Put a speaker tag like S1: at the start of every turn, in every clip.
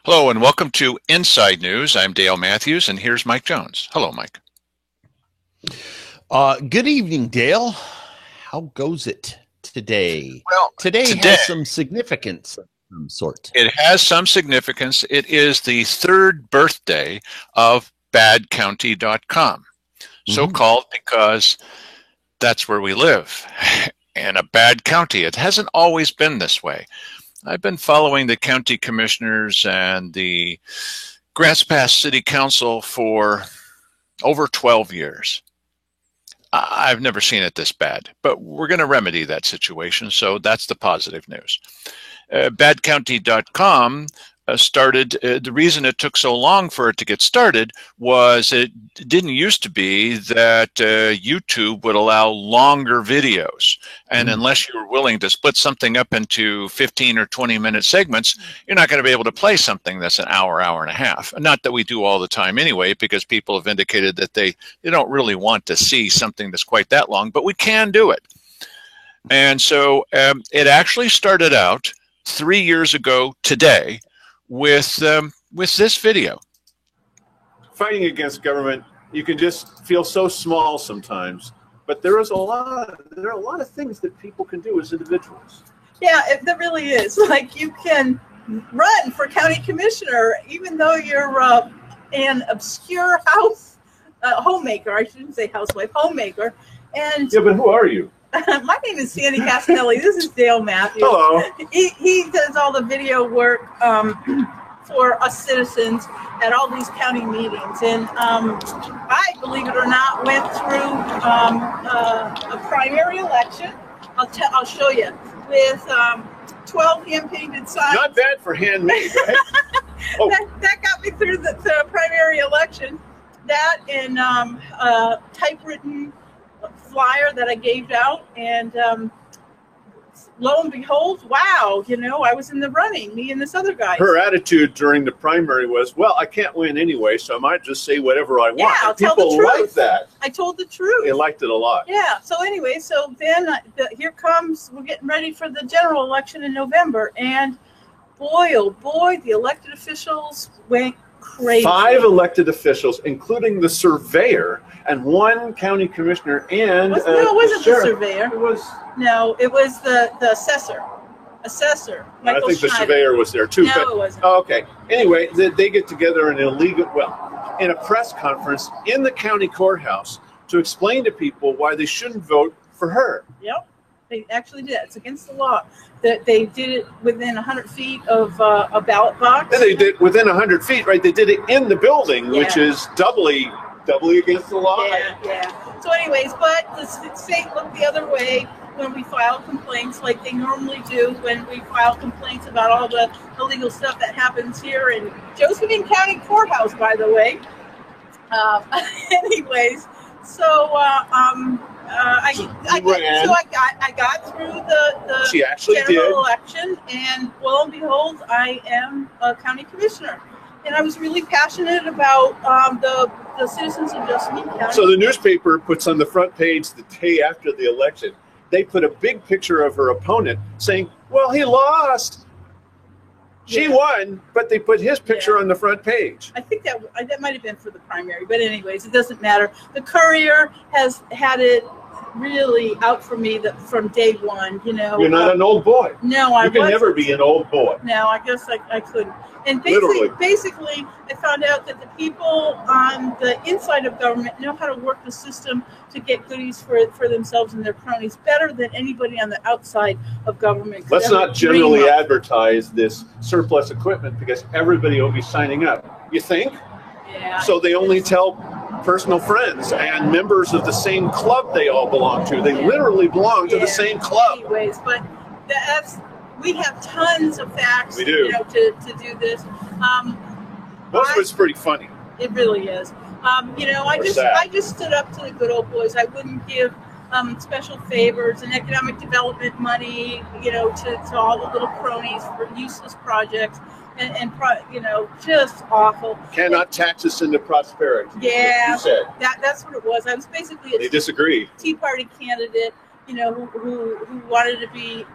S1: Hello and welcome to Inside News. I'm Dale Matthews and here's Mike Jones. Hello, Mike.
S2: Good evening, Dale. How goes it today?
S1: Well,
S2: Today
S1: today
S2: has some significance of some sort.
S1: it has some significance. It is the third birthday of badcounty.com, so
S2: Mhm.
S1: called because that's where we live in a bad county. It hasn't always been this way. I've been following the county commissioners and the Grants Pass City Council for over 12 years. I've never seen it this bad, but we're going to remedy that situation. So that's the positive news. Badcounty.com started. The reason it took so long for it to get started was it didn't used to be that YouTube would allow longer videos. And unless you were willing to split something up into 15 or 20-minute segments, you're not going to be able to play something that's an hour, hour and a half. Not that we do all the time anyway, because people have indicated that they don't really want to see something that's quite that long, but we can do it. And so it actually started out 3 years ago today with this video.
S3: Fighting against government, you can just feel so small sometimes, but there are a lot of things that people can do as individuals.
S4: Yeah, there really is. Like, you can run for county commissioner, even though you're an obscure homemaker. I shouldn't say housewife, homemaker. And
S3: yeah, but who are you?
S4: my name is Sandy Castanelli. This is Dale Matthews.
S3: Hello.
S4: He does all the video work for us citizens at all these county meetings. And I, believe it or not, went through a primary election. I'll show you, with 12 hand-painted signs.
S3: Not bad for handmade, right? Oh.
S4: That got me through the primary election. That and a typewritten flyer that I gave out, and lo and behold, wow, I was in the running, me and this other guy.
S3: Her attitude during the primary was, well, I can't win anyway, so I might just say whatever I want.
S4: Yeah, I'll tell the truth.
S3: People like that.
S4: I told the truth.
S3: They liked it a lot.
S4: Yeah, so anyway, so then here comes, we're getting ready for the general election in November, and boy, oh boy, the elected officials went crazy.
S3: 5 elected officials, including the surveyor, and 1 county commissioner, and
S4: no, it wasn't the surveyor.
S3: It was.
S4: No, it was the assessor. Michael
S3: I think the
S4: Schneider.
S3: surveyor was there too.
S4: No,
S3: but,
S4: it wasn't.
S3: Oh, okay. Anyway, they get together in in a press conference in the county courthouse to explain to people why they shouldn't vote for her.
S4: Yep, they actually did. It's against the law. That they did it within 100 feet of a ballot box.
S3: And they did within 100 feet, right? They did it in the building,
S4: Yeah.
S3: which is doubly against the law.
S4: Yeah. So anyways, but the state looked the other way when we filed complaints, like they normally do when we file complaints about all the illegal stuff that happens here in Josephine County Courthouse, by the way. Anyways, so I got through the
S3: She actually
S4: general election, and lo and behold, I am a county commissioner. And I was really passionate about the citizens of Josephine County.
S3: So the newspaper puts on the front page the day after the election, they put a big picture of her opponent saying, well, he lost. She won, but they put his picture on the front page.
S4: I think that might have been for the primary, but anyways, it doesn't matter. The Courier has had it really out for me from day one.
S3: You're not an old boy.
S4: No, I
S3: You can
S4: wasn't.
S3: never be an old boy.
S4: No, I guess I couldn't. And
S3: Literally.
S4: basically, I found out that the people on the inside of government know how to work the system to get goodies for themselves and their cronies better than anybody on the outside of government.
S3: Let's not generally advertise this surplus equipment because everybody will be signing up. You think?
S4: Yeah.
S3: So they only tell personal friends and members of the same club they all belong to. They literally belong to the same club.
S4: Anyways, but we have tons of facts.
S3: We do.
S4: To do this.
S3: Most of it's pretty funny.
S4: It really is. I just stood up to the good old boys. I wouldn't give special favors and economic development money, to all the little cronies for useless projects and just awful.
S3: Cannot tax us into prosperity.
S4: Yeah,
S3: you said.
S4: That's what it was. I was basically
S3: They disagree.
S4: Tea Party candidate, who wanted to be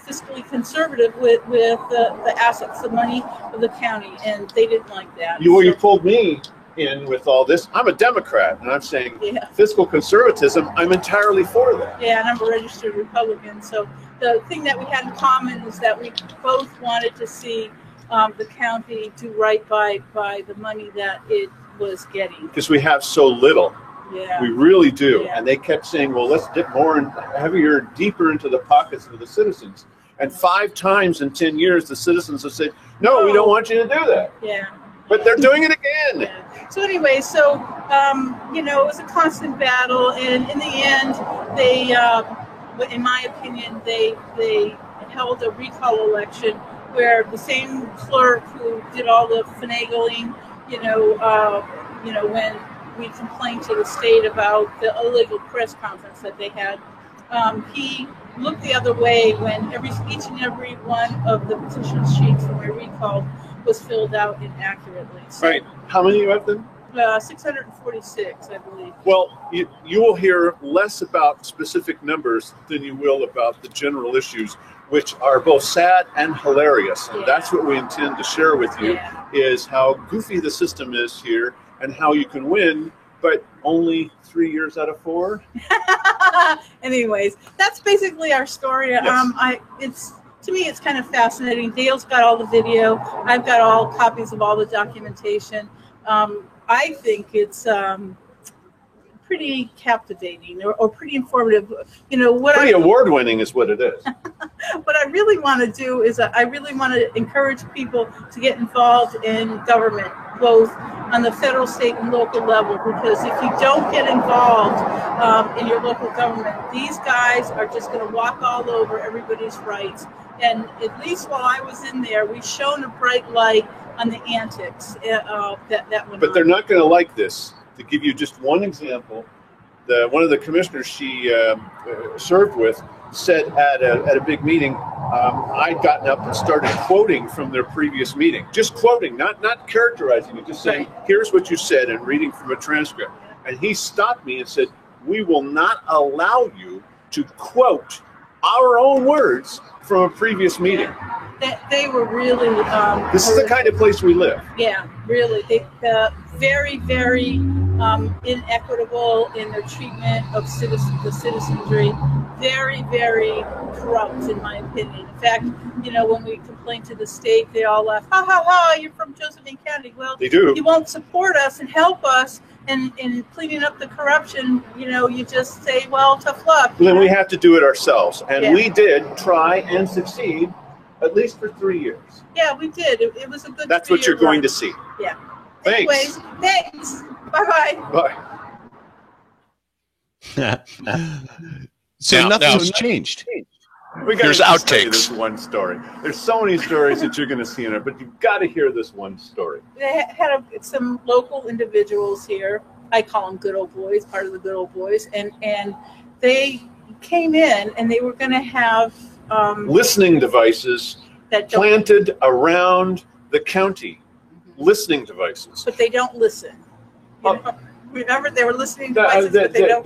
S4: fiscally conservative with the assets, the money of the county, and they didn't like that.
S3: You pulled me in with all this. I'm a Democrat, and I'm saying fiscal conservatism, I'm entirely for that.
S4: Yeah, and I'm a registered Republican. So the thing that we had in common is that we both wanted to see the county do right by the money that it was getting.
S3: Because we have so little.
S4: Yeah.
S3: We really do.
S4: Yeah.
S3: And they kept saying, well, let's dip more and heavier, deeper into the pockets of the citizens. And 5 times in 10 years, the citizens have said, no, we don't want you to do that.
S4: Yeah.
S3: But they're doing it again.
S4: Yeah. So anyway, you know, it was a constant battle, and in the end, they, in my opinion, they held a recall election where the same clerk who did all the finagling, you know, when we complained to the state about the illegal press conference that they had, he looked the other way when each and every one of the petition sheets for my recall was filled out inaccurately. So,
S3: Right. How many of them?
S4: 646, I believe.
S3: Well, you will hear less about specific numbers than you will about the general issues, which are both sad and hilarious. And that's what we intend to share with you, is how goofy the system is here and how you can win, but only 3 years out of 4.
S4: Anyways, that's basically our story.
S3: Yes.
S4: To me, it's kind of fascinating. Dale's got all the video. I've got all copies of all the documentation. I think it's pretty captivating or pretty informative. You know,
S3: pretty award-winning is what it is.
S4: What I really want to do is I really want to encourage people to get involved in government, both on the federal, state, and local level, because if you don't get involved in your local government, these guys are just going to walk all over everybody's rights. And at least while I was in there, we shone a bright light on the antics that went on.
S3: But they're not going to like this. To give you just one example, one of the commissioners she served with said at a big meeting, I'd gotten up and started quoting from their previous meeting. Just quoting, not characterizing it, just saying, here's what you said, and reading from a transcript. And he stopped me and said, we will not allow you to quote our own words from a previous meeting.
S4: They were really...
S3: this is the kind of place we live.
S4: Yeah, really. Very, very inequitable in their treatment of the citizenry. Very, very corrupt, in my opinion. In fact, you know, when we complain to the state, they all laugh, ha, ha, ha, you're from Josephine County. Well,
S3: they do.
S4: You won't support us and help us in cleaning up the corruption. You know, you just say, well, tough luck.
S3: Then we have to do it ourselves. And we did try and succeed, at least for 3 years.
S4: Yeah, we did. It was a good.
S3: That's what you're going to see.
S4: Yeah.
S3: Thanks.
S4: Anyways, thanks. Bye-bye.
S3: Bye.
S2: So nothing's changed.
S1: Here's outtakes.
S3: This one story. There's so many stories that you're going to see in it, but you've got to hear this one story.
S4: They had some local individuals here. I call them good old boys, part of the good old boys, and they came in and they were going to have
S3: listening devices that planted around the county. Listening devices.
S4: But they don't listen. Remember, they were listening devices, but they don't.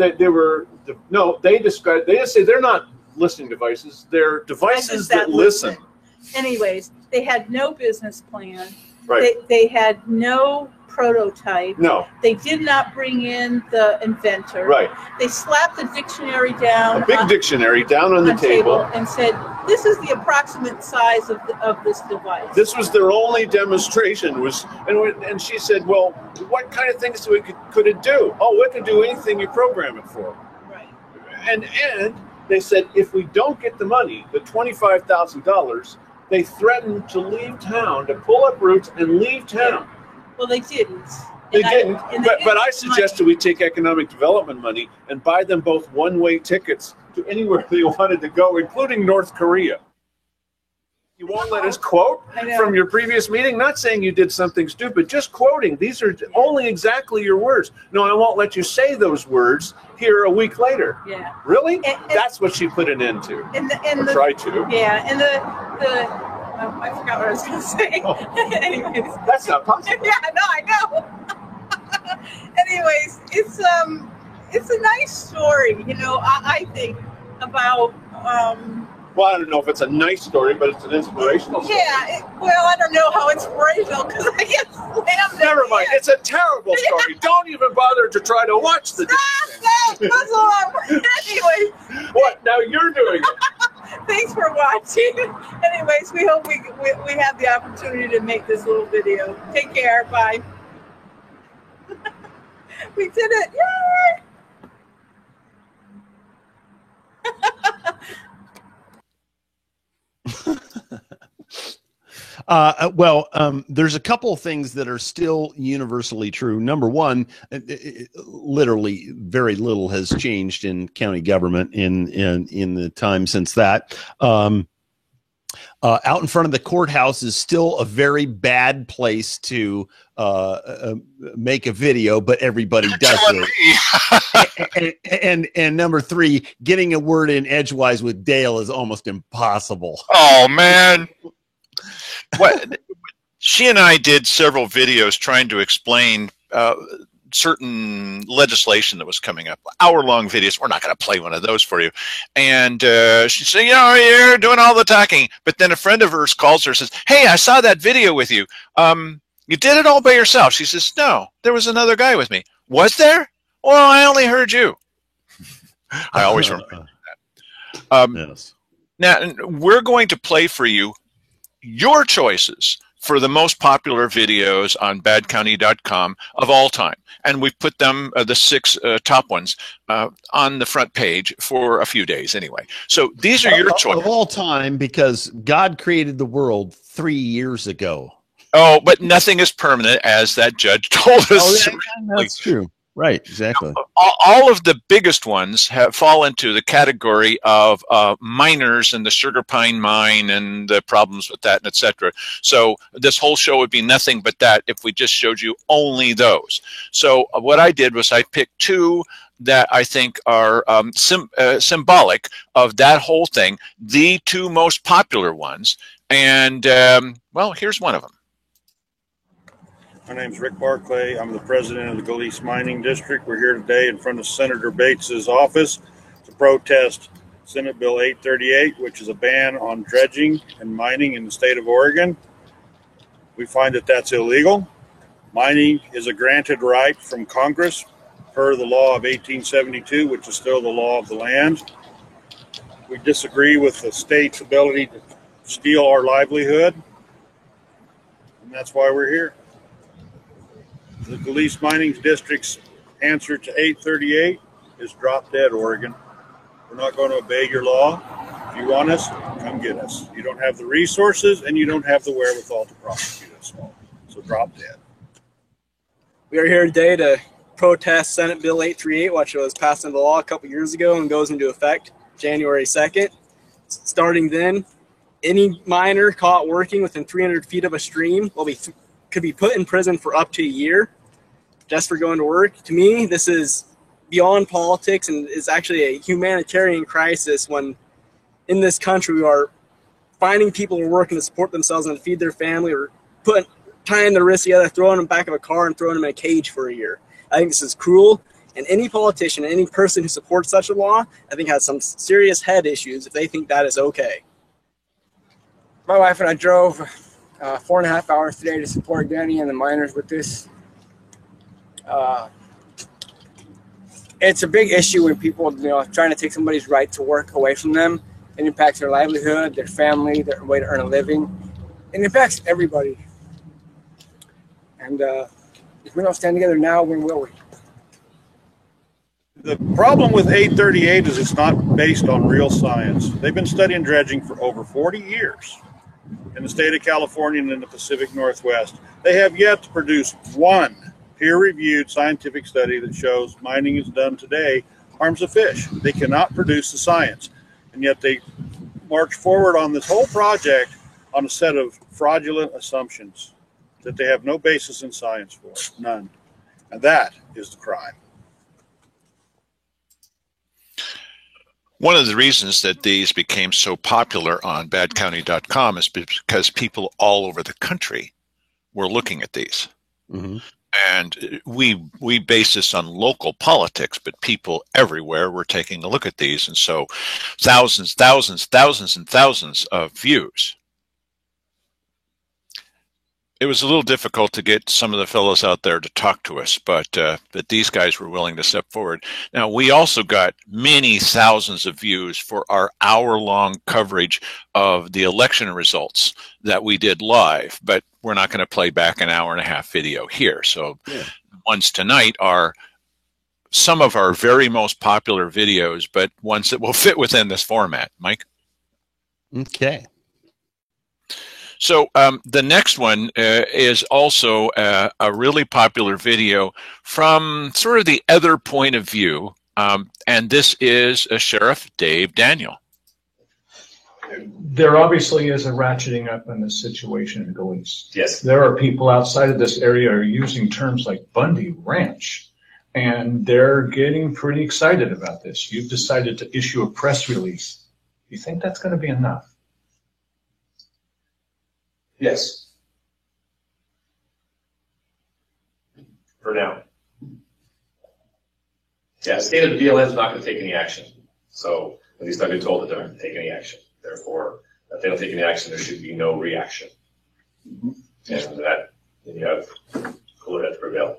S3: They just say they're not listening devices. They're devices that listen.
S4: Anyways, they had no business plan.
S3: Right.
S4: They had no prototype.
S3: No.
S4: They did not bring in the inventor.
S3: Right.
S4: They slapped the dictionary down.
S3: A big dictionary down on the table.
S4: And said, this is the approximate size of this device.
S3: This was their only demonstration. And she said, well, what kind of things could it do? Oh, it can do anything you program it for.
S4: Right.
S3: And they said, if we don't get the money, the $25,000, they threatened to leave town, to pull up roots and leave town.
S4: Well, they didn't.
S3: They didn't. But I suggested we take economic development money and buy them both one-way tickets to anywhere they wanted to go, including North Korea. You won't let us quote from your previous meeting? Not saying you did something stupid, just quoting. These are only exactly your words. No, I won't let you say those words here a week later.
S4: Yeah.
S3: Really? That's what she put an end to. Or tried to.
S4: Yeah, and I forgot what I was going to say.
S3: Oh.
S4: Anyways.
S3: That's not possible.
S4: Yeah, no, I know. Anyways, it's a nice story, you know, I think, about
S3: Well, I don't know if it's a nice story, but it's an inspirational story.
S4: Yeah, well, I don't know how inspirational because I get slammed.
S3: Never mind. It's a terrible story. Don't even bother to try to watch the
S4: Stop! That's all I'm. Anyway.
S3: What? Now you're doing it.
S4: Thanks for watching. Anyways, we hope we have the opportunity to make this little video. Take care. Bye. We did it. Yay!
S2: There's a couple of things that are still universally true. Number one, literally very little has changed in county government in the time since that. Out in front of the courthouse is still a very bad place to make a video, but everybody does it. and number three, getting a word in edgewise with Dale is almost impossible.
S1: Oh man. What she and I did several videos trying to explain certain legislation that was coming up, hour-long videos. We're not going to play one of those for you. And she said, you know, you're doing all the talking. But then a friend of hers calls her and says, hey, I saw that video with you. You did it all by yourself. She says, no, there was another guy with me. Was there? Well, I only heard you. I always remember that.
S2: Yes.
S1: Now, we're going to play for you your choices for the most popular videos on badcounty.com of all time. And we've put them, the 6 top ones, on the front page for a few days anyway. So these are your choices.
S2: Of all time, because God created the world 3 years ago.
S1: Oh, but nothing is permanent, as that judge told us.
S2: Oh, yeah, that's true. Right, exactly.
S1: All of the biggest ones fall into the category of miners and the Sugar Pine Mine and the problems with that, and et cetera. So this whole show would be nothing but that if we just showed you only those. So what I did was I picked 2 that I think are symbolic of that whole thing, the 2 most popular ones. And, well, here's one of them.
S5: My name is Rick Barclay. I'm the president of the Galice Mining District. We're here today in front of Senator Bates's office to protest Senate Bill 838, which is a ban on dredging and mining in the state of Oregon. We find that that's illegal. Mining is a granted right from Congress per the law of 1872, which is still the law of the land. We disagree with the state's ability to steal our livelihood, and that's why we're here. The Galice Mining District's answer to 838 is drop dead, Oregon. We're not going to obey your law. If you want us, come get us. You don't have the resources and you don't have the wherewithal to prosecute us. So drop dead.
S6: We are here today to protest Senate Bill 838, which was passed into law a couple years ago and goes into effect January 2nd. Starting then, any miner caught working within 300 feet of a stream could be put in prison for up to a year just for going to work. To me, this is beyond politics and is actually a humanitarian crisis when in this country we are finding people who are working to support themselves and feed their family, or tying their wrists together, throwing them back of a car and throwing them in a cage for a year. I think this is cruel, and any politician, any person who supports such a law, I think has some serious head issues if they think that is okay.
S7: My wife and I drove 4.5 hours today to support Danny and the miners with this. It's a big issue when people, trying to take somebody's right to work away from them. It impacts their livelihood, their family, their way to earn a living. It impacts everybody. And if we don't stand together now, when will we?
S5: The problem with 838 is it's not based on real science. They've been studying dredging for over 40 years. In the state of California and in the Pacific Northwest. They have yet to produce one peer-reviewed scientific study that shows mining is done today harms the fish. They cannot produce the science. And yet they march forward on this whole project on a set of fraudulent assumptions that they have no basis in science for, none. And that is the crime.
S1: One of the reasons that these became so popular on badcounty.com is because people all over the country were looking at these.
S2: Mm-hmm.
S1: And we base this on local politics, but people everywhere were taking a look at these, and so thousands and thousands of views. It was a little difficult to get some of the fellows out there to talk to us, but these guys were willing to step forward. Now, we also got many thousands of views for our hour-long coverage of the election results that we did live, but we're not going to play back an hour-and-a-half video here. So the ones tonight are some of our very most popular videos, but ones that will fit within this format. Mike?
S2: Okay.
S1: So the next one is also a really popular video from sort of the other point of view, and this is Sheriff Dave Daniel.
S8: There obviously is a ratcheting up in this situation in Gillese.
S9: Yes.
S8: There are people outside of this area who are using terms like Bundy Ranch, and they're getting pretty excited about this. You've decided to issue a press release. You think that's going to be enough?
S9: Yes. For now. Yeah, the state of the BLM is not going to take any action. So at least I've been told that they're not going to take any action. Therefore, if they don't take any action, there should be no reaction. And that, then you have cooler heads prevail.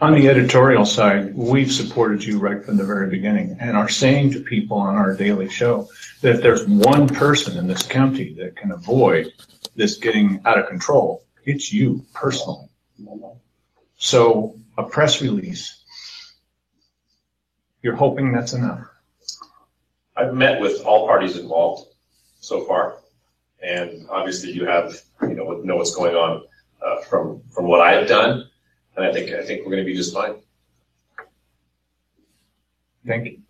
S8: On the editorial side, we've supported you right from the very beginning and are saying to people on our daily show that if there's one person in this county that can avoid this getting out of control, it's you personally. So a press release, you're hoping that's enough?
S9: I've met with all parties involved so far, and obviously you have, know what's going on from what I have done, and I think we're going to be just fine.
S8: Thank you.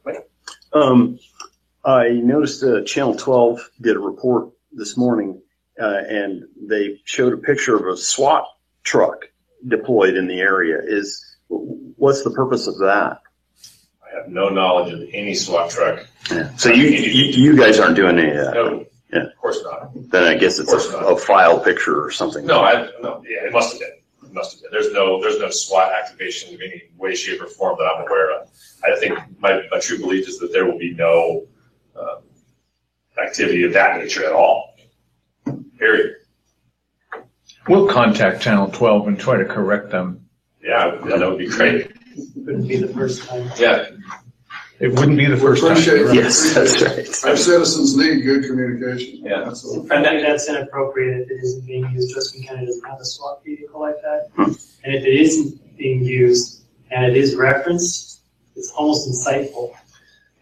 S10: I noticed Channel 12 did a report this morning, and they showed a picture of a SWAT truck deployed in the area. What's the purpose of that?
S9: I have no knowledge of any SWAT truck.
S10: Yeah. So you guys aren't doing any of that?
S9: No,
S10: yeah.
S9: Of course not.
S10: Then I guess it's a file picture or something.
S9: No, yeah, it must have been. It must have been. There's no SWAT activation in any way, shape, or form that I'm aware of. I think my true belief is that there will be no activity of that nature at all. Period.
S8: We'll contact Channel 12 and try to correct them.
S9: Yeah, that would be great.
S11: Wouldn't be the first time.
S9: Yeah.
S8: It wouldn't be the first time.
S10: Yes, that's right.
S12: Our citizens need good communication.
S9: Yeah.
S12: Absolutely.
S11: I think that's inappropriate if it isn't being used. Justin County doesn't have a SWAT vehicle like that. And if it isn't being used and it is referenced, it's almost insightful.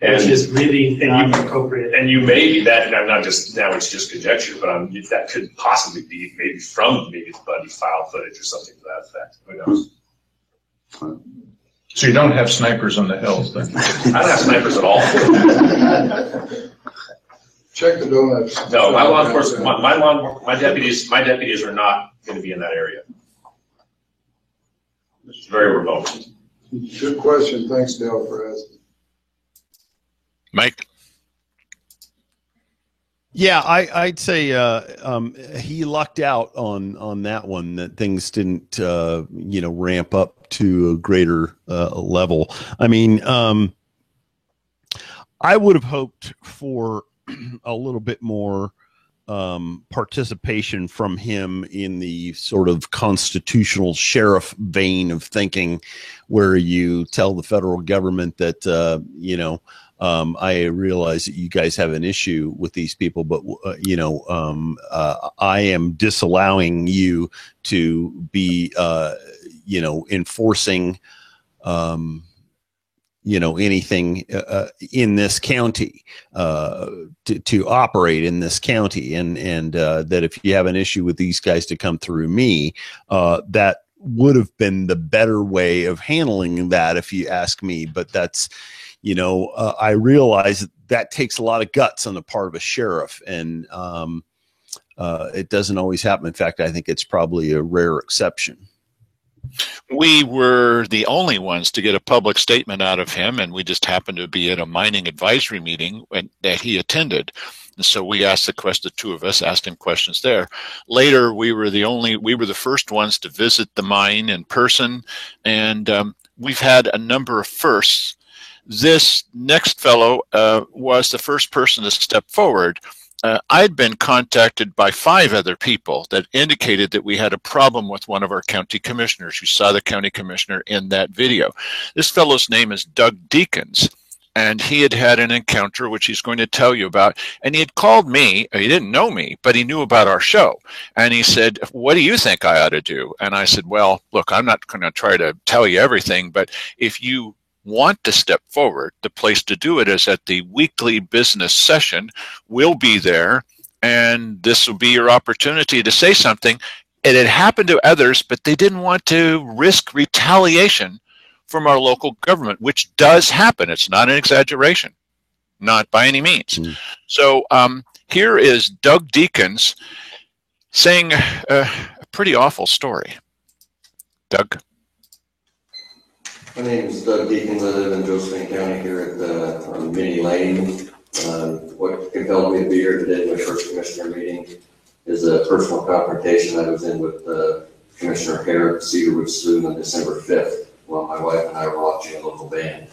S11: Which is really not appropriate.
S9: And you may be that, not just now, it's just conjecture, but that could possibly be maybe from the Bundy file footage or something to that effect. Who knows?
S8: So you don't have snipers on the hills then?
S9: I don't have snipers at all.
S12: Check the donuts.
S9: No, my law enforcement, my deputies are not going to be in that area. It's very remote.
S12: Good question. Thanks, Dale, for asking.
S1: Mike?
S2: Yeah, I'd say he lucked out on that one, that things didn't ramp up to a greater level. I mean, I would have hoped for a little bit more participation from him in the sort of constitutional sheriff vein of thinking, where you tell the federal government that I realize that you guys have an issue with these people, but I am disallowing you to be enforcing anything in this county, to operate in this county, and that if you have an issue with these guys, to come through me. That would have been the better way of handling that, if you ask me. But that's, I realize that takes a lot of guts on the part of a sheriff, and it doesn't always happen. In fact, I think it's probably a rare exception.
S1: We were the only ones to get a public statement out of him, and we just happened to be at a mining advisory meeting that he attended. And so we asked the question, the two of us asked him questions there. Later, we were the first ones to visit the mine in person, and we've had a number of firsts. This next fellow was the first person to step forward. I'd been contacted by 5 other people that indicated that we had a problem with one of our county commissioners. You saw the county commissioner in that video. This fellow's name is Doug Deacons, and he had had an encounter, which he's going to tell you about. And he had called me. He didn't know me, but he knew about our show. And he said, "What do you think I ought to do?" And I said, "Well, look, I'm not going to try to tell you everything, but if you want to step forward, the place to do it is at the weekly business session. We'll be there, and this will be your opportunity to say something." It had happened to others, but they didn't want to risk retaliation from our local government, which does happen. It's not an exaggeration, not by any means. So here is Doug Deacons saying a pretty awful story. Doug.
S13: My name is Doug Deacons. I live in Josephine County here at Minnie Lane. What compelled me to be here today in my first commissioner meeting is a personal confrontation I was in with Commissioner Hare at Cedarwood Saloon on December 5th while my wife and I were watching a local band.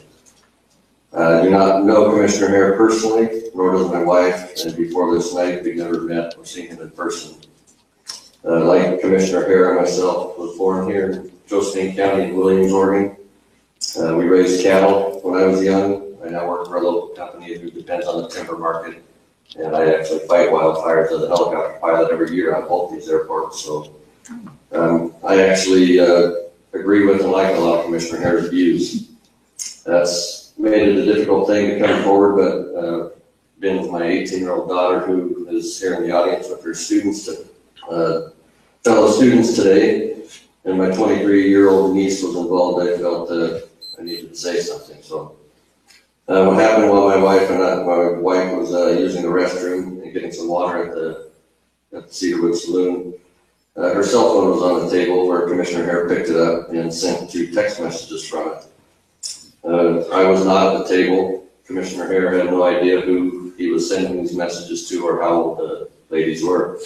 S13: I do not know Commissioner Hare personally, nor does my wife, and before this night we've never met or seen him in person. Like Commissioner Hare, I myself was born here in Josephine County, Williams, Oregon. We raised cattle when I was young. I now work for a local company who depends on the timber market, and I actually fight wildfires as a helicopter pilot every year on both these airports. So I actually agree with and like a lot of Commissioner Hare's views. That's made it a difficult thing to come forward, but been with my 18-year-old daughter who is here in the audience with her students, fellow students today, and my 23-year-old niece was involved. I felt I needed to say something. So what happened while my wife was using the restroom and getting some water at the Cedarwood Saloon, her cell phone was on the table where Commissioner Hare picked it up and sent 2 text messages from it. I was not at the table. Commissioner Hare had no idea who he was sending these messages to or how old the ladies were.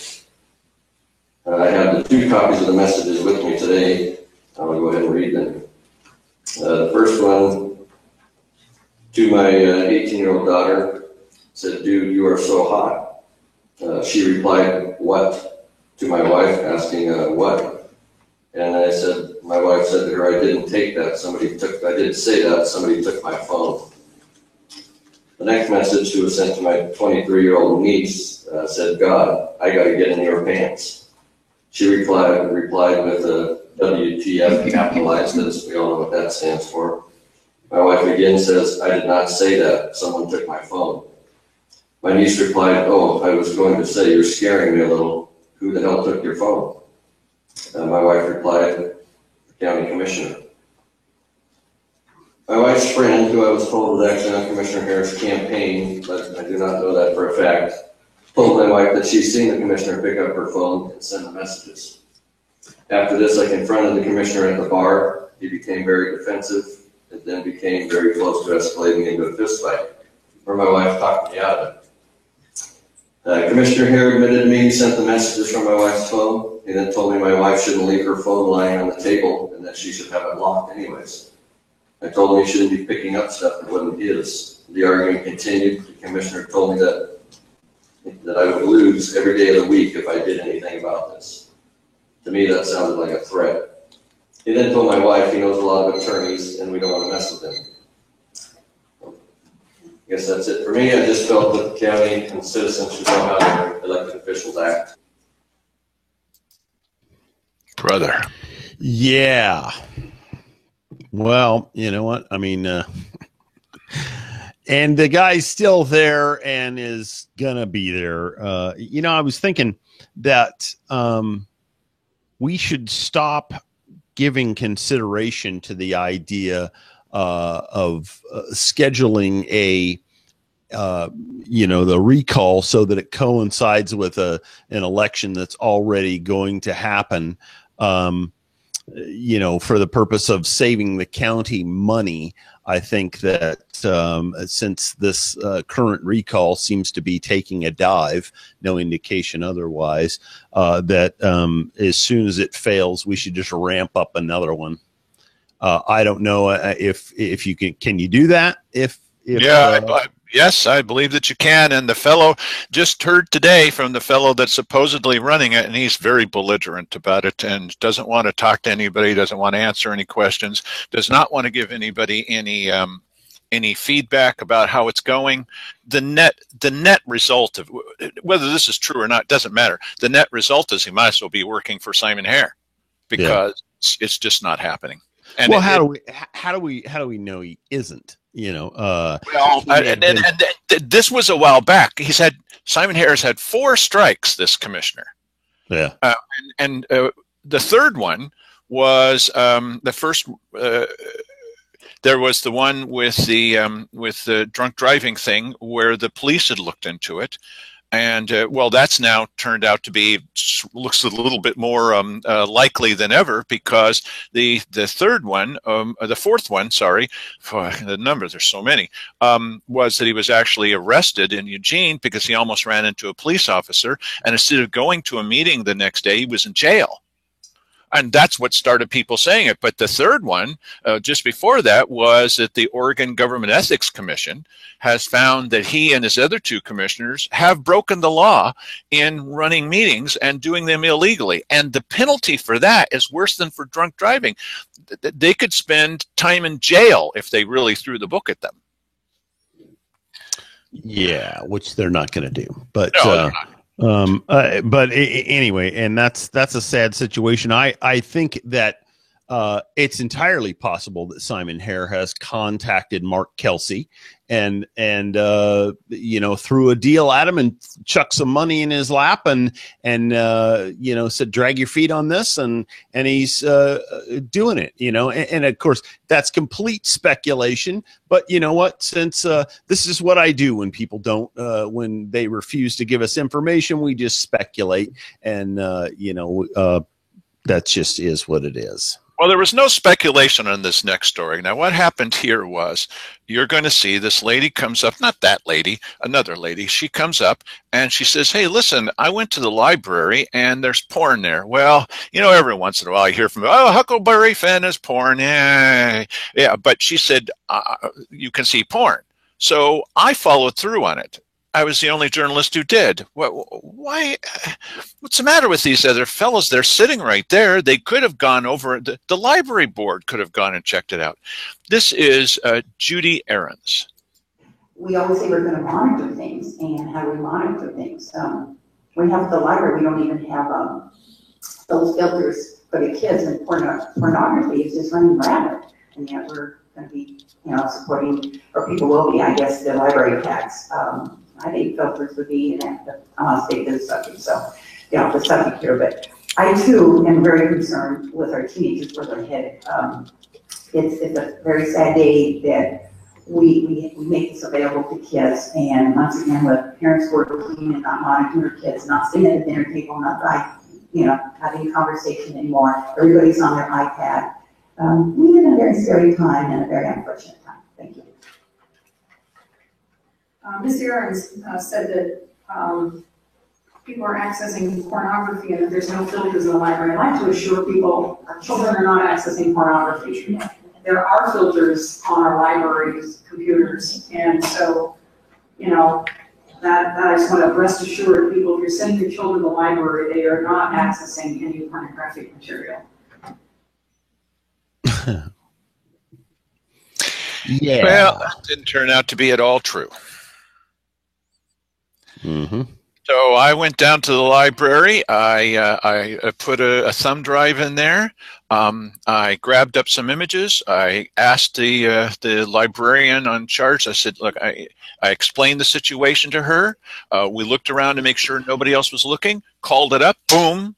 S13: I have the 2 copies of the messages with me today. I'm going to go ahead and read them. The first one to my 18-year-old daughter said, "Dude, you are so hot." She replied, "What?" to my wife, asking what. And I said, my wife said to her, "I didn't take that. I didn't say that. Somebody took my phone." The next message, which was sent to my 23-year-old niece, said, "God, I got to get in your pants." She replied with a WTF capitalized, as we all know what that stands for. My wife again says, "I did not say that. Someone took my phone." My niece replied, "Oh, I was going to say, you're scaring me a little. Who the hell took your phone?" My wife replied, "The county commissioner." My wife's friend, who I was told was actually on Commissioner Hare's campaign, but I do not know that for a fact, told my wife that she's seen the commissioner pick up her phone and send the messages. After this, I confronted the commissioner at the bar. He became very defensive. It then became very close to escalating into a fist fight, where my wife talked me out of it. Commissioner Hare admitted to me he sent the messages from my wife's phone. He then told me my wife shouldn't leave her phone lying on the table and that she should have it locked anyways. I told him he shouldn't be picking up stuff that wasn't his. The argument continued. The commissioner told me that I would lose every day of the week if I did anything about this. To me, that sounded like a threat. He then told my wife he knows a lot of attorneys and we don't want to mess with him. I guess that's it for me. I just felt that the county and citizens should know how their elected officials act.
S1: Brother.
S2: Yeah. Well, you know what? I mean, and the guy's still there and is going to be there. I was thinking that we should stop giving consideration to the idea of scheduling the recall so that it coincides with an election that's already going to happen. you know, for the purpose of saving the county money, I think that since this current recall seems to be taking a dive, no indication otherwise, that as soon as it fails, we should just ramp up another one. I don't know if you can you do that?
S1: Yes, I believe that you can. And the fellow just heard today from the fellow that's supposedly running it, and he's very belligerent about it and doesn't want to talk to anybody, doesn't want to answer any questions, does not want to give anybody any feedback about how it's going. The net result of whether this is true or not doesn't matter. The net result is he might as well be working for Simon Hare, because it's just not happening. And
S2: well, how do we know he isn't? You know,
S1: this was a while back. Simon Harris had 4 strikes, this commissioner.
S2: Yeah.
S1: And the third one was the first. There was the one with the drunk driving thing where the police had looked into it. And well, that's now turned out to be, looks a little bit more likely than ever, because the third one, the fourth one, sorry, the numbers, there's so many, was that he was actually arrested in Eugene because he almost ran into a police officer, and instead of going to a meeting the next day, he was in jail. And that's what started people saying it. But the third one, just before that, was that the Oregon Government Ethics Commission has found that he and his other 2 commissioners have broken the law in running meetings and doing them illegally. And the penalty for that is worse than for drunk driving. They could spend time in jail if they really threw the book at them.
S2: Yeah, which they're not going to do. But
S1: no,
S2: but anyway, and that's a sad situation. I think that it's entirely possible that Simon Hare has contacted Mark Kelsey and you know, threw a deal at him and chucked some money in his lap and you know, said, drag your feet on this, and he's doing it, you know, and of course that's complete speculation. But you know what, since this is what I do when people don't when they refuse to give us information, we just speculate, and you know, that just is what it is.
S1: Well, there was no speculation on this next story. Now, what happened here was, you're going to see this lady comes up, not that lady, another lady. She comes up and she says, hey, listen, I went to the library and there's porn there. Well, you know, every once in a while I hear from, oh, Huckleberry Finn is porn. Yeah, but she said, you can see porn. So I followed through on it. I was the only journalist who did. Why? What's the matter with these other fellows? They're sitting right there. They could have gone over. The library board could have gone and checked it out. This is Judy Ahrens.
S14: We always say we're going to monitor things, and how do we monitor things? We have at the library, we don't even have those filters for the kids, and pornography is just running rampant. And yet we're going to be, you know, supporting, or people will be, I guess, the library tax. I think filters would be inactive. I want to stay to the subject, so get off the subject here. But I too am very concerned with our teenagers where they're headed. It's a very sad day that we make this available to kids, and once again, with parents working and not monitoring their kids, not sitting at the dinner table, not like, you know, having a conversation anymore. Everybody's on their iPad. We live in a very scary time and a very unfortunate time. Thank you.
S15: Ms. Ahrens said that people are accessing pornography and that there's no filters in the library. I'd like to assure people our children are not accessing pornography. There are filters on our library's computers, and so, you know, that I just want to rest assured people, if you're sending your children to the library, they are not accessing any pornographic material.
S2: Yeah.
S1: Well, that didn't turn out to be at all true.
S2: Mm-hmm.
S1: So I went down to the library. I put a thumb drive in there. I grabbed up some images. I asked the librarian on charge. I said, look, I explained the situation to her. We looked around to make sure nobody else was looking, called it up, boom,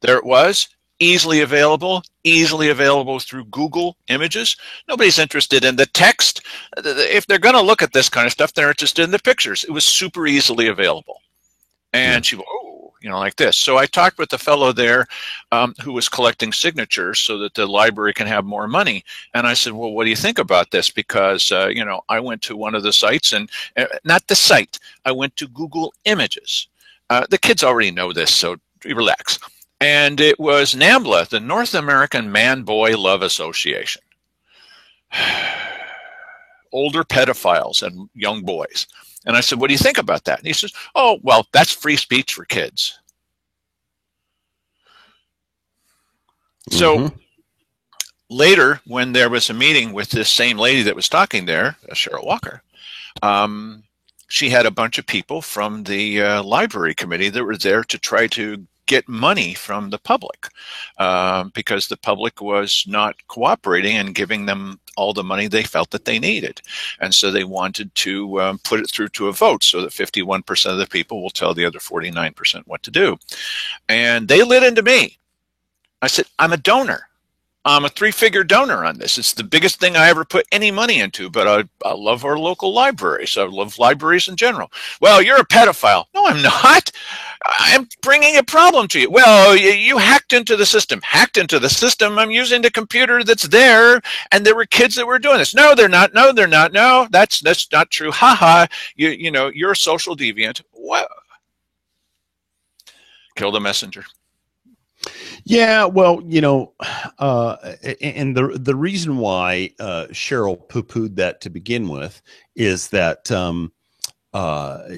S1: there it was. Easily available through Google Images. Nobody's interested in the text. If they're going to look at this kind of stuff, they're interested in the pictures. It was super easily available. And she, oh, you know, like this. So I talked with the fellow there who was collecting signatures so that the library can have more money. And I said, well, what do you think about this? Because, you know, I went to one of the sites, and not the site, I went to Google Images. The kids already know this, so relax. And it was NAMBLA, the North American Man-Boy Love Association. Older pedophiles and young boys. And I said, what do you think about that? And he says, oh, well, that's free speech for kids. So later, when there was a meeting with this same lady that was talking there, Cheryl Walker, she had a bunch of people from the library committee that were there to try to get money from the public because the public was not cooperating and giving them all the money they felt that they needed. And so they wanted to put it through to a vote so that 51% of the people will tell the other 49% what to do. And they lit into me. I said, I'm a donor. I'm a 3-figure donor on this. It's the biggest thing I ever put any money into, but I love our local libraries. I love libraries in general. Well, you're a pedophile. No, I'm not. I'm bringing a problem to you. Well, you hacked into the system. Hacked into the system. I'm using the computer that's there, and there were kids that were doing this. No, they're not. No, they're not. No, that's not true. Ha ha. You know, you're a social deviant. What? Kill the messenger.
S2: Yeah, well, you know, and the reason why Cheryl poo-pooed that to begin with is that,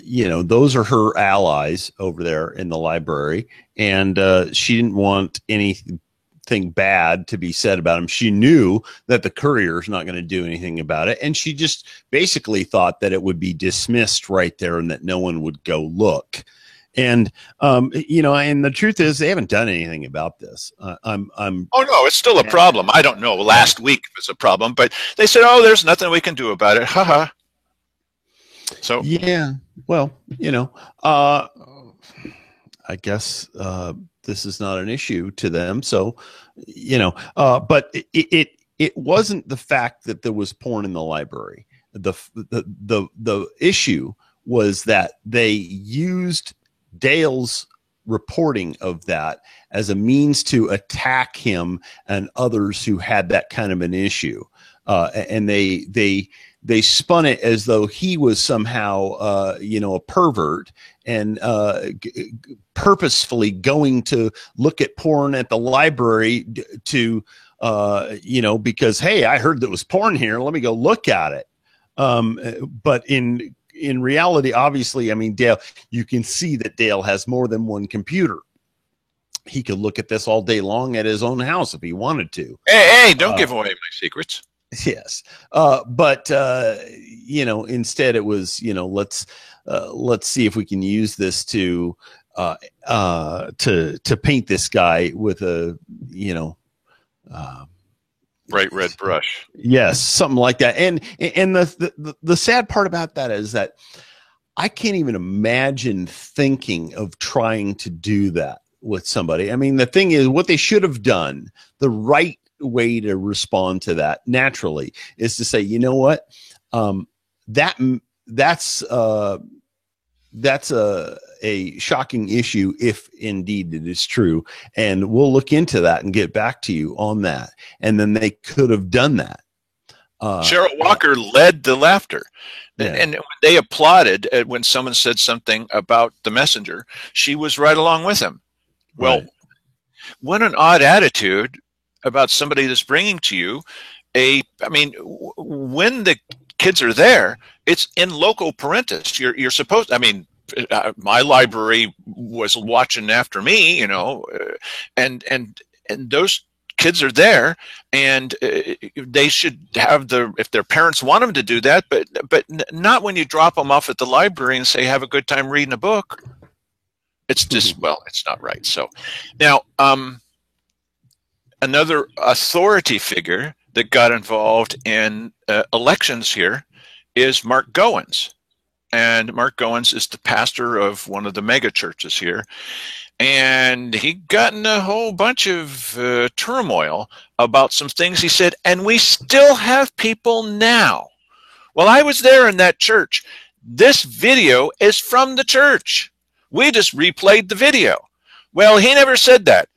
S2: you know, those are her allies over there in the library, and she didn't want anything bad to be said about him. She knew that the Courier's not going to do anything about it, and she just basically thought that it would be dismissed right there and that no one would go look. And, you know, and the truth is they haven't done anything about this. Oh,
S1: no, it's still a problem. I don't know last week if it's a problem, but they said, oh, there's nothing we can do about it. Ha ha. So,
S2: yeah, well, you know, I guess this is not an issue to them. So, you know, but it wasn't the fact that there was porn in the library. The issue was that they used Dale's reporting of that as a means to attack him and others who had that kind of an issue, and they spun it as though he was somehow you know, a pervert and purposefully going to look at porn at the library to you know, because hey, I heard there was porn here, let me go look at it. But in reality, obviously, I mean, Dale, you can see that Dale has more than one computer. He could look at this all day long at his own house if he wanted to.
S1: Hey, don't give away my secrets.
S2: Yes. But, you know, instead it was, you know, let's see if we can use this to paint this guy with a, you know,
S1: bright red brush.
S2: Yes, something like that. And the sad part about that is that I can't even imagine thinking of trying to do that with somebody. I mean, the thing is, what they should have done, the right way to respond to that naturally is to say, you know what, that's a shocking issue if indeed it is true, and we'll look into that and get back to you on that. And then they could have done that.
S1: Cheryl Walker led the laughter. Yeah. And when they applauded when someone said something about the messenger, she was right along with him. Well, right. What an odd attitude about somebody that's bringing to you I mean, when the kids are there, it's in loco parentis. You're supposed, I mean, my library was watching after me, you know, and those kids are there, and they should have if their parents want them to do that, but not when you drop them off at the library and say, have a good time reading a book. It's just, well, it's not right. So now, another authority figure that got involved in elections here is Mark Goins. And Mark Goins is the pastor of one of the mega churches here. And he got in a whole bunch of turmoil about some things he said, and we still have people now. Well, I was there in that church. This video is from the church. We just replayed the video. Well, he never said that.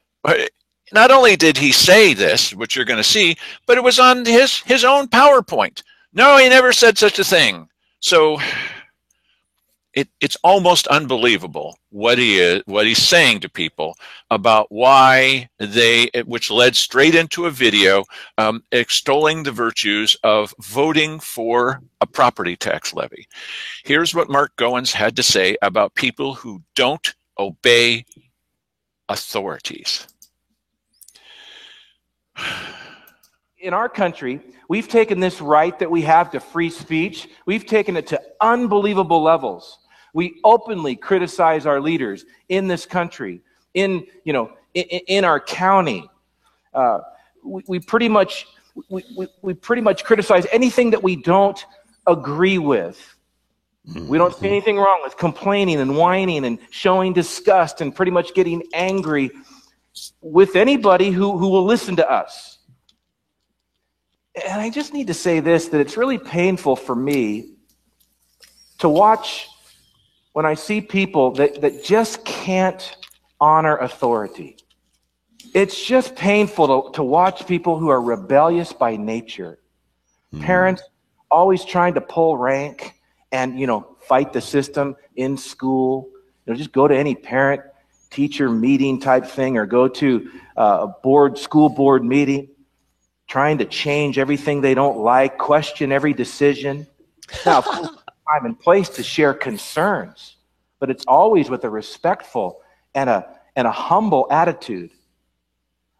S1: Not only did he say this, which you're going to see, but it was on his own PowerPoint. No, he never said such a thing. So it's almost unbelievable what he's saying to people about why which led straight into a video extolling the virtues of voting for a property tax levy. Here's what Mark Goins had to say about people who don't obey authorities.
S16: In our country, we've taken this right that we have to free speech, we've taken it to unbelievable levels. We openly criticize our leaders in this country, in our county. We pretty much criticize anything that we don't agree with. We don't see anything wrong with complaining and whining and showing disgust and pretty much getting angry with anybody who will listen to us. And I just need to say this, that it's really painful for me to watch when I see people that just can't honor authority. It's just painful to watch people who are rebellious by nature. Parents always trying to pull rank and, fight the system in school. Just go to any parent-teacher meeting type thing or go to a school board meeting, trying to change everything they don't like, question every decision. Now, time and place to share concerns, but it's always with a respectful and a humble attitude.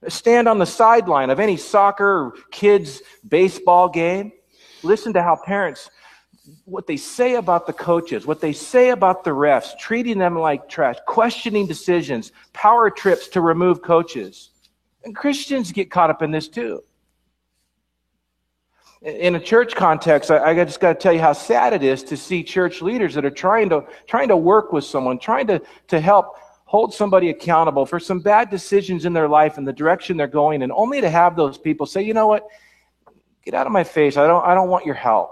S16: Stand on the sideline of any soccer or kids' baseball game. Listen to how parents, what they say about the coaches, what they say about the refs, treating them like trash, questioning decisions, power trips to remove coaches. And Christians get caught up in this too. In a church context, I just got to tell you how sad it is to see church leaders that are trying to work with someone, trying to help hold somebody accountable for some bad decisions in their life and the direction they're going, and only to have those people say, you know what, get out of my face. I don't want your help.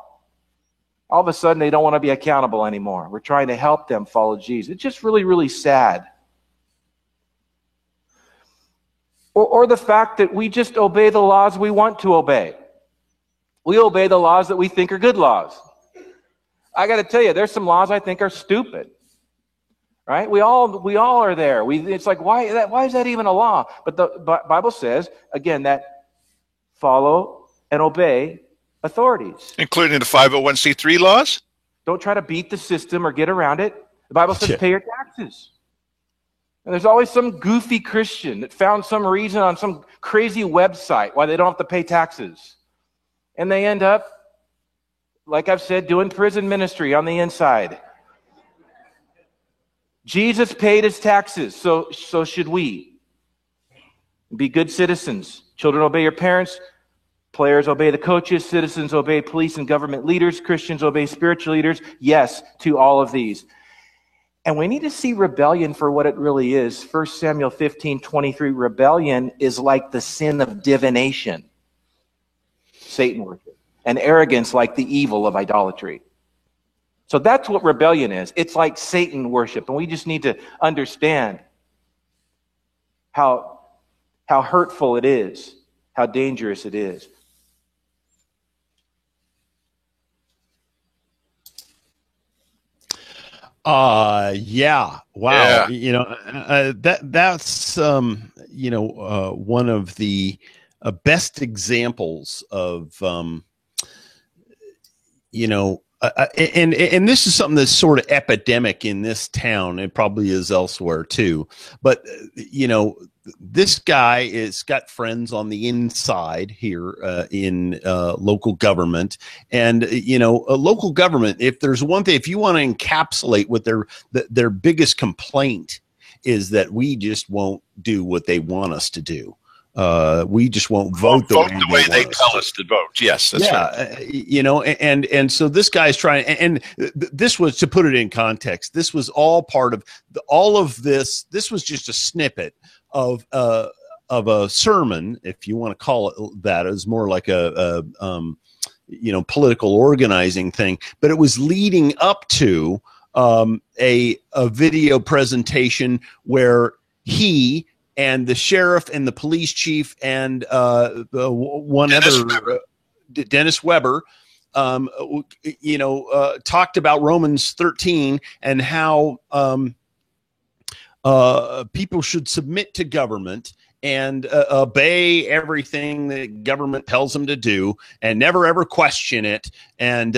S16: All of a sudden, they don't want to be accountable anymore. We're trying to help them follow Jesus. It's just really, really sad. Or the fact that we just obey the laws we want to obey. We obey the laws that we think are good laws. I got to tell you, there's some laws I think are stupid. Right? We all are there. It's like, why is that even a law? But the Bible says, again, that follow and obey authorities.
S1: Including the 501c3 laws?
S16: Don't try to beat the system or get around it. The Bible says pay your taxes. And there's always some goofy Christian that found some reason on some crazy website why they don't have to pay taxes. And they end up, like I've said, doing prison ministry on the inside. Jesus paid his taxes, so should we. Be good citizens. Children, obey your parents. Players, obey the coaches. Citizens, obey police and government leaders. Christians, obey spiritual leaders. Yes, to all of these. And we need to see rebellion for what it really is. 1 Samuel 15:23, rebellion is like the sin of divination, Satan worship, and arrogance like the evil of idolatry. So that's what rebellion is. It's like Satan worship, and we just need to understand how hurtful it is, how dangerous it is.
S2: Yeah. Wow.
S1: Yeah.
S2: That's one of the best examples of, and this is something that's sort of epidemic in this town. It probably is elsewhere too. But, this guy has got friends on the inside here in local government. And, a local government, if there's one thing, if you want to encapsulate what their biggest complaint is that we just won't do what they want us to do. We just won't vote the way they
S1: tell us to vote. Yes, that's right.
S2: And so this guy's trying, and this was, to put it in context, this was all part of all of this. This was just a snippet of a sermon, if you want to call it that. It was more like a political organizing thing, but it was leading up to a video presentation where he and the sheriff and the police chief and Dennis Weber, talked about Romans 13 and how people should submit to government and obey everything that government tells them to do and never ever question it. And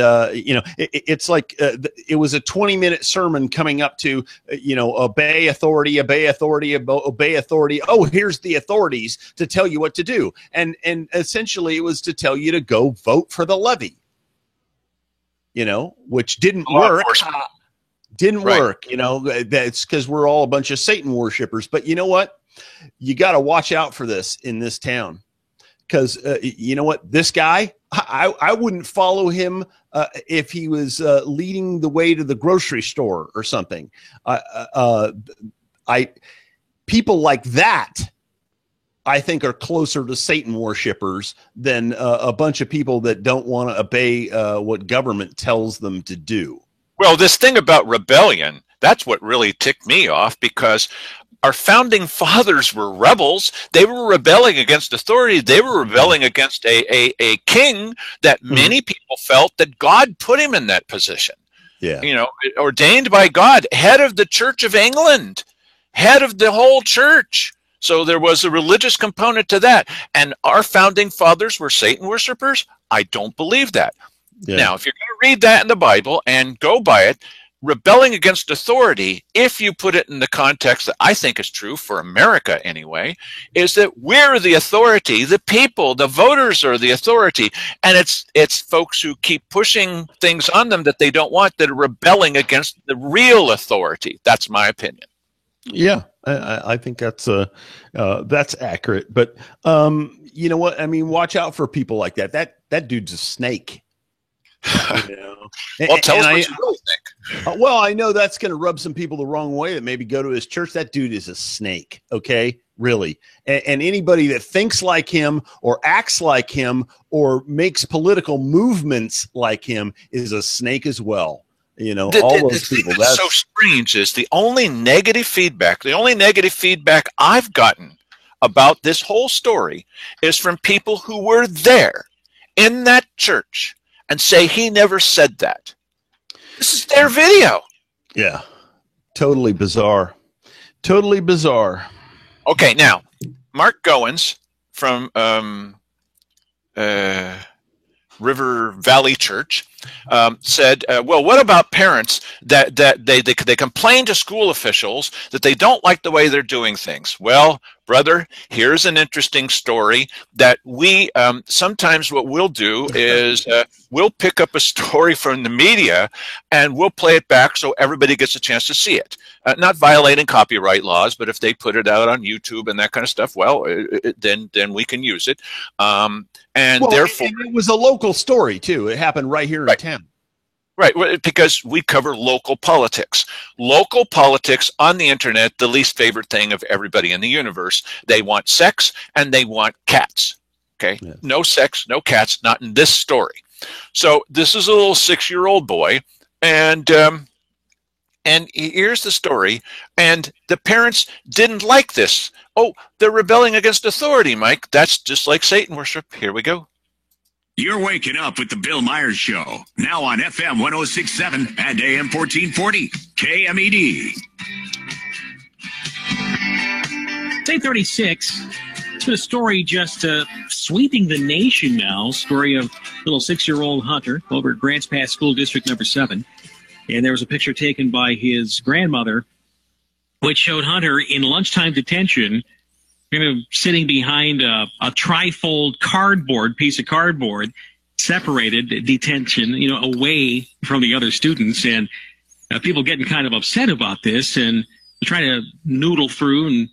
S2: it's like it was a 20-minute sermon coming up to obey authority, obey authority, obey authority. Oh, here's the authorities to tell you what to do, and essentially it was to tell you to go vote for the levy. Which didn't work. Didn't work. That's because we're all a bunch of Satan worshipers. But you know what? You got to watch out for this in this town, because you know what? This guy, I wouldn't follow him if he was leading the way to the grocery store or something. People like that, I think, are closer to Satan worshipers than a bunch of people that don't want to obey what government tells them to do.
S1: Well, this thing about rebellion, that's what really ticked me off, because our founding fathers were rebels. They were rebelling against authority. They were rebelling against a king that many people felt that God put him in that position.
S2: Yeah.
S1: Ordained by God, head of the Church of England, head of the whole church. So there was a religious component to that. And our founding fathers were Satan worshipers? I don't believe that. Yeah. Now, if you're going to read that in the Bible and go by it, rebelling against authority, if you put it in the context that I think is true for America anyway, is that we're the authority, the people, the voters are the authority, and it's folks who keep pushing things on them that they don't want that are rebelling against the real authority. That's my opinion.
S2: Yeah, I think that's accurate. But you know what? I mean, watch out for people like that. That dude's a snake.
S1: Well, tell us what you really think.
S2: Well, I know that's going to rub some people the wrong way that maybe go to his church. That dude is a snake, okay? Really. And anybody that thinks like him or acts like him or makes political movements like him is a snake as well. All those people.
S1: That's so strange is the only negative feedback I've gotten about this whole story is from people who were there in that church and say he never said that. This is their video.
S2: Yeah. Totally bizarre. Totally bizarre.
S1: Okay, now, Mark Goins from River Valley Church said, well, what about parents that they complain to school officials that they don't like the way they're doing things? Well, brother, here's an interesting story that we sometimes what we'll do is we'll pick up a story from the media and we'll play it back so everybody gets a chance to see it. Not violating copyright laws, but if they put it out on YouTube and that kind of stuff, well, then we can use it. Therefore,
S2: it was a local story too. It happened right here in town.
S1: Right, because we cover local politics. Local politics on the internet, the least favorite thing of everybody in the universe. They want sex and they want cats. Okay, yeah. No sex, no cats, not in this story. So this is a little 6-year-old boy, and here's the story. And the parents didn't like this. Oh, they're rebelling against authority, Mike. That's just like Satan worship. Here we go.
S17: You're waking up with the Bill Myers Show, now on FM 106.7 and AM 1440, KMED.
S18: It's 8:36. It's been a story just sweeping the nation now. Story of little 6-year-old Hunter over at Grants Pass School District number 7. And there was a picture taken by his grandmother, which showed Hunter in lunchtime detention, kind of sitting behind a trifold piece of cardboard, separated detention, away from the other students. And people getting kind of upset about this and trying to noodle through and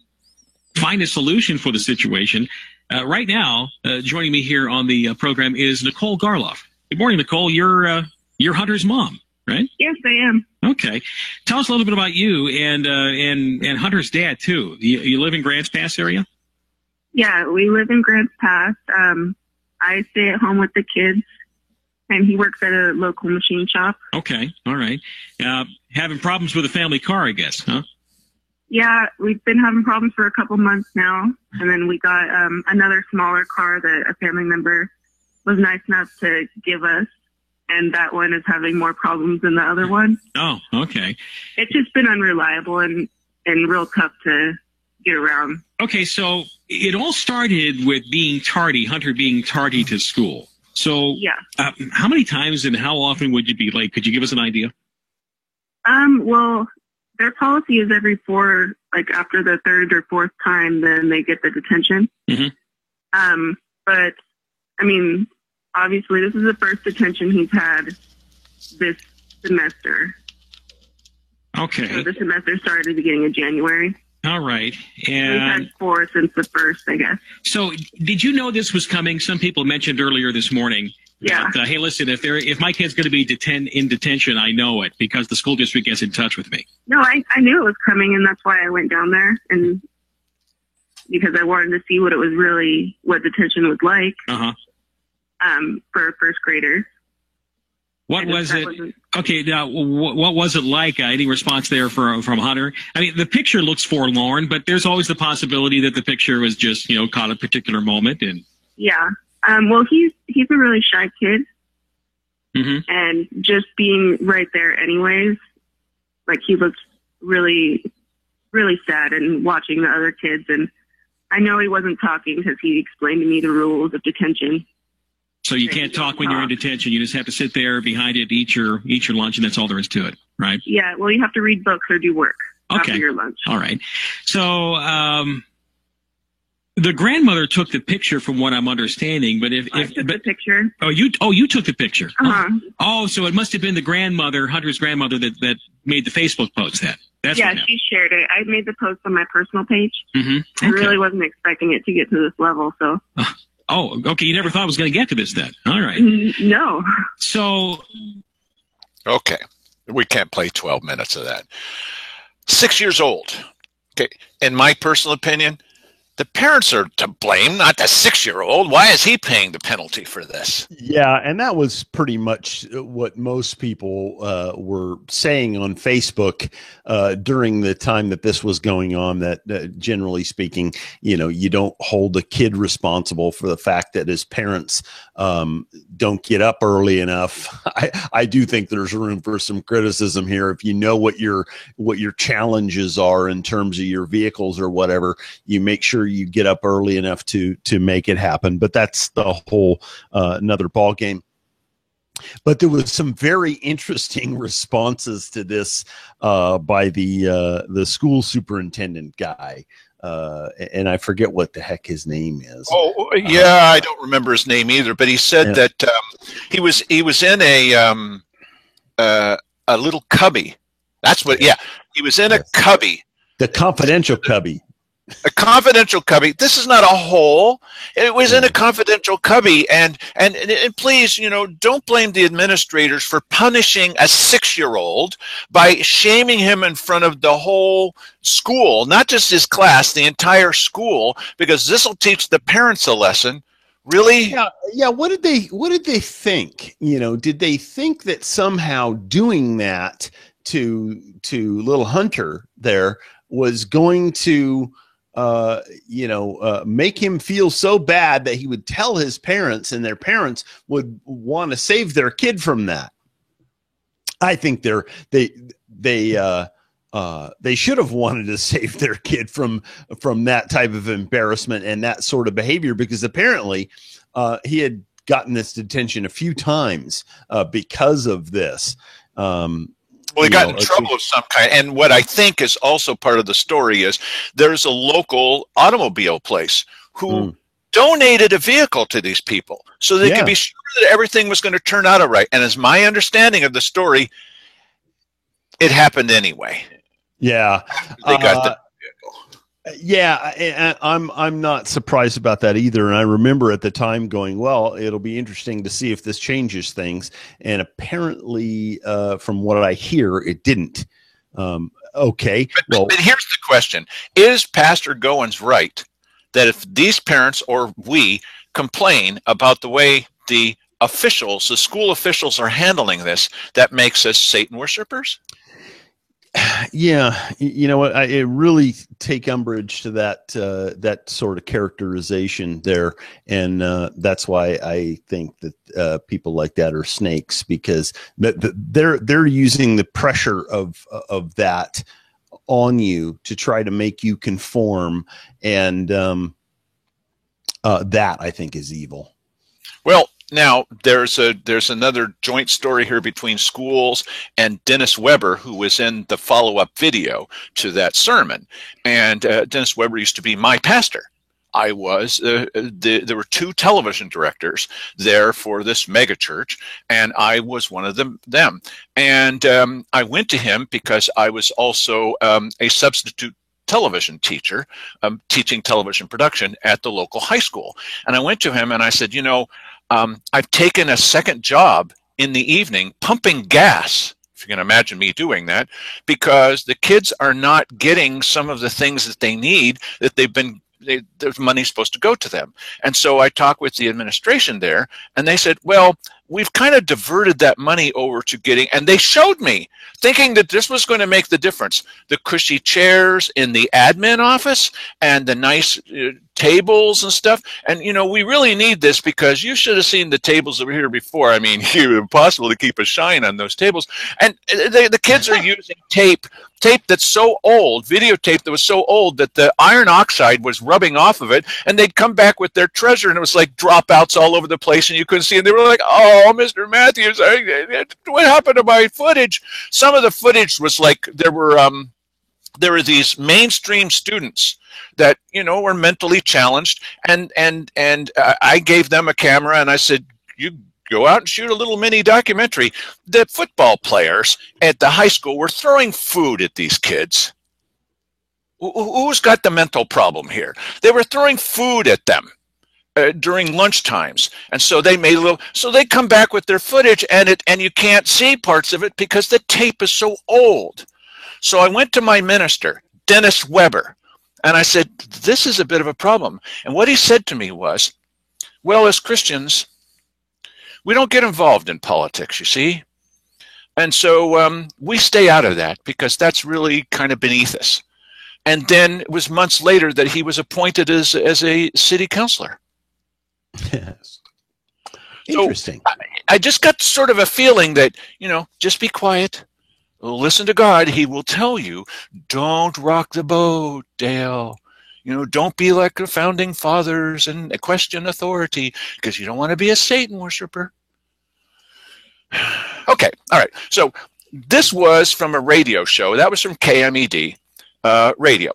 S18: find a solution for the situation. Right now, joining me here on the program is Nicole Garloff. Good morning, Nicole. You're Hunter's mom, right?
S19: Yes, I am.
S18: Okay. Tell us a little bit about you and Hunter's dad, too. You live in Grants Pass area?
S19: Yeah, we live in Grants Pass. I stay at home with the kids and he works at a local machine shop.
S18: Okay, all right. Having problems with a family car, I guess, huh?
S19: Yeah, we've been having problems for a couple months now, and then we got another smaller car that a family member was nice enough to give us, and that one is having more problems than the other one.
S18: Oh, okay.
S19: It's just been unreliable and real tough to get around.
S18: Okay, so it all started with Hunter being tardy to school. So
S19: yeah.
S18: How many times and how often would you be late? Could you give us an idea?
S19: Well, their policy is after the third or fourth time, then they get the detention.
S18: Mm-hmm.
S19: But I mean, obviously this is the first detention he's had this semester.
S18: Okay.
S19: So the semester started at the beginning of January.
S18: All right.
S19: And we've had 4 since the first, I guess.
S18: So did you know this was coming? Some people mentioned earlier this morning.
S19: Yeah.
S18: That, hey, listen, if my kid's going to be in detention, I know it because the school district gets in touch with me.
S19: No, I knew it was coming, and that's why I went down there, and because I wanted to see what detention was like. For first graders.
S18: What was it? Okay, now what was it like? Any response there from Hunter? I mean, the picture looks forlorn, but there's always the possibility that the picture was just caught a particular moment. And
S19: yeah, well, he's a really shy kid, and just being right there, anyways, like he looked really, really sad and watching the other kids, and I know he wasn't talking because he explained to me the rules of detention.
S18: So you can't talk when you're in detention. You just have to sit there behind it, eat your lunch, and that's all there is to it, right?
S19: Yeah, well, you have to read books or do work after your lunch.
S18: All right. So the grandmother took the picture, from what I'm understanding. But
S19: I took the picture.
S18: Oh, you took the picture. Oh, so it must have been the grandmother, Hunter's grandmother, that made the Facebook post. That's
S19: yeah, she shared it. I made the post on my personal page.
S18: Mm-hmm.
S19: I really wasn't expecting it to get to this level, so.
S18: Oh, okay. You never thought it was going to get to this then. All right.
S19: No.
S18: So.
S1: Okay. We can't play 12 minutes of that. 6 years old. Okay. In my personal opinion, the parents are to blame, not the 6-year-old. Why is he paying the penalty for this?
S2: Yeah, and that was pretty much what most people were saying on Facebook during the time that this was going on, that generally speaking, you don't hold a kid responsible for the fact that his parents don't get up early enough. I do think there's room for some criticism here. If you know what your challenges are in terms of your vehicles or whatever, you make sure you get up early enough to make it happen. But that's the whole another ball game. But there was some very interesting responses to this by the school superintendent guy. And I forget what the heck his name is.
S1: Oh, yeah, I don't remember his name either. But he said that he was in a little cubby. That's what. Yeah, he was in a cubby.
S2: The confidential cubby.
S1: A confidential cubby. This is not a hole. It was in a confidential cubby, and please, don't blame the administrators for punishing a 6-year-old by shaming him in front of the whole school, not just his class, the entire school, because this will teach the parents a lesson. Really?
S2: Yeah. What did they think? Did they think that somehow doing that to little Hunter there was going to make him feel so bad that he would tell his parents, and their parents would want to save their kid from that? I think they should have wanted to save their kid from that type of embarrassment and that sort of behavior, because apparently he had gotten this detention a few times because of this.
S1: Well, he got in trouble of some kind. And what I think is also part of the story is there's a local automobile place who donated a vehicle to these people so they could be sure that everything was going to turn out all right. And as my understanding of the story, it happened anyway.
S2: Yeah.
S1: They got the vehicle.
S2: Yeah, I'm not surprised about that either. And I remember at the time going, well, it'll be interesting to see if this changes things. And apparently, from what I hear, it didn't. Okay.
S1: But here's the question. Is Pastor Goins right that if these parents or we complain about the way the officials, the school officials, are handling this that makes us Satan worshipers?
S2: Yeah, you know what? I really take umbrage to that that sort of characterization there, and that's why I think that people like that are snakes, because they're using the pressure of that on you to try to make you conform, and that I think is evil.
S1: Well, now there's another joint story here between schools and Dennis Weber, who was in the follow-up video to that sermon. And Dennis Weber used to be my pastor. I was there were 2 television directors there for this mega church, and I was one of them. And I went to him because I was also a substitute television teacher, teaching television production at the local high school. And I went to him and I said, you know, I've taken a second job in the evening pumping gas, if you can imagine me doing that, because the kids are not getting some of the things that they need, that there's money supposed to go to them. And so I talked with the administration there, and they said, well, we've kind of diverted that money over to getting, and they showed me, thinking that this was going to make the difference, the cushy chairs in the admin office and the nice tables and stuff. And, you know, we really need this because you should have seen the tables that were here before. I mean, it was impossible to keep a shine on those tables. And the kids are using tape that's so old, videotape that was so old that the iron oxide was rubbing off of it, and they'd come back with their treasure, and it was like dropouts all over the place, and you couldn't see, and they were like, oh, Mr. Matthews, what happened to my footage? Some of the footage was like, there were these mainstream students that, you know, were mentally challenged, and I gave them a camera, and I said, you go out and shoot a little mini documentary. The football players at the high school were throwing food at these kids. Who's got the mental problem here? They were throwing food at them during lunch times, and so they made a little. So they come back with their footage, and you can't see parts of it because the tape is so old. So I went to my minister, Dennis Weber, and I said, this is a bit of a problem. And what he said to me was, well, as Christians, we don't get involved in politics, you see. And so we stay out of that because that's really kind of beneath us. And then it was months later that he was appointed as a city councilor.
S2: Yes. Interesting.
S1: So I just got sort of a feeling that, you know, just be quiet. Listen to God. He will tell you, don't rock the boat, Dale. You know, don't be like the founding fathers and question authority, because you don't want to be a Satan worshiper. Okay, all right. So this was from a radio show. That was from KMED radio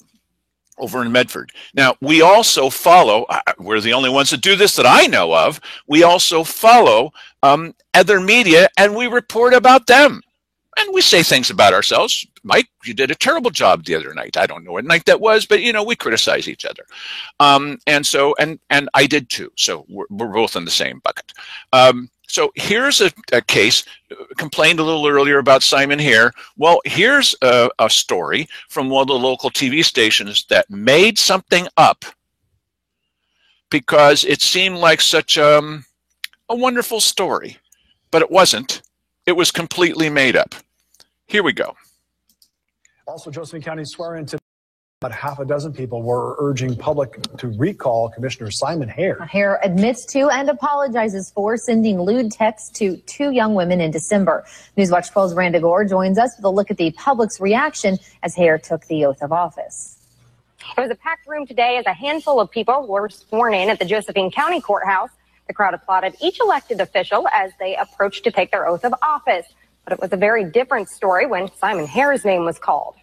S1: over in Medford. Now, we also follow, we're the only ones that do this that I know of, we also follow other media, and we report about them. And we say things about ourselves. Mike, you did a terrible job the other night. I don't know what night that was, but, you know, we criticize each other. And I did too. So we're both in the same bucket. So here's a case, complained a little earlier about Simon Hare. Well, here's a story from one of the local TV stations that made something up because it seemed like such a wonderful story, but it wasn't. It was completely made up. Here we go.
S20: Also, Josephine County swearing to about half a dozen people were urging public to recall Commissioner Simon Hare.
S21: Hare admits to and apologizes for sending lewd texts to 2 young women in December. Newswatch 12's Randa Gore joins us with a look at the public's reaction as Hare took the oath of office.
S22: It was a packed room today as a handful of people were sworn in at the Josephine County Courthouse. The crowd applauded each elected official as they approached to take their oath of office. But it was a very different story when Simon Hare's name was called.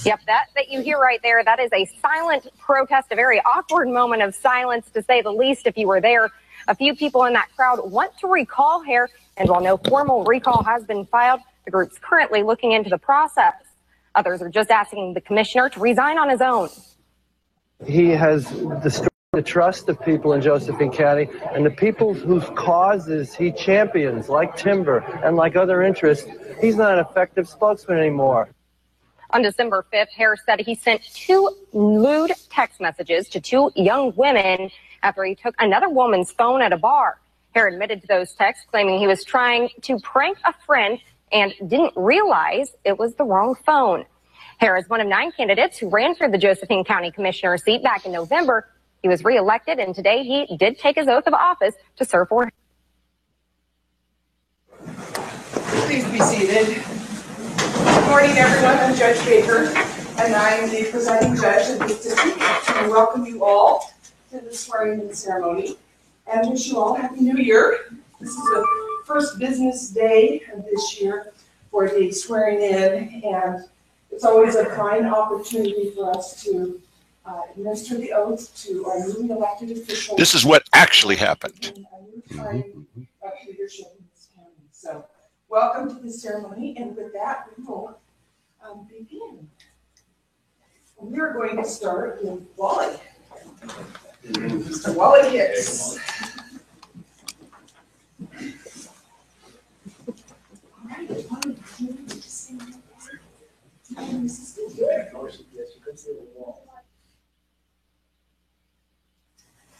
S22: Yep, that you hear right there, that is a silent protest, a very awkward moment of silence, to say the least, if you were there. A few people in that crowd want to recall Hare, and while no formal recall has been filed, the group's currently looking into the process. Others are just asking the commissioner to resign on his own.
S23: He has destroyed the trust of people in Josephine County and the people whose causes he champions, like timber and like other interests. He's not an effective spokesman anymore.
S22: On December 5th, Harris said he sent 2 lewd text messages to 2 young women after he took another woman's phone at a bar. Harris admitted to those texts, claiming he was trying to prank a friend and didn't realize it was the wrong phone. Harris is one of 9 candidates who ran for the Josephine County Commissioner seat back in November. He was reelected, and today he did take his oath of office to serve for.
S3: Please be seated. Good morning, everyone. I'm Judge Baker, and I'm the presiding judge of this district. I welcome you all to the swearing-in ceremony and wish you all Happy New Year. This is the first business day of this year for the swearing in, and it's always a fine opportunity for us to administer the oath to our newly elected officials.
S1: This is what actually happened.
S3: So, welcome to the ceremony, and with that, we will begin. We are going to start with Wally. Mr. Wally Hicks.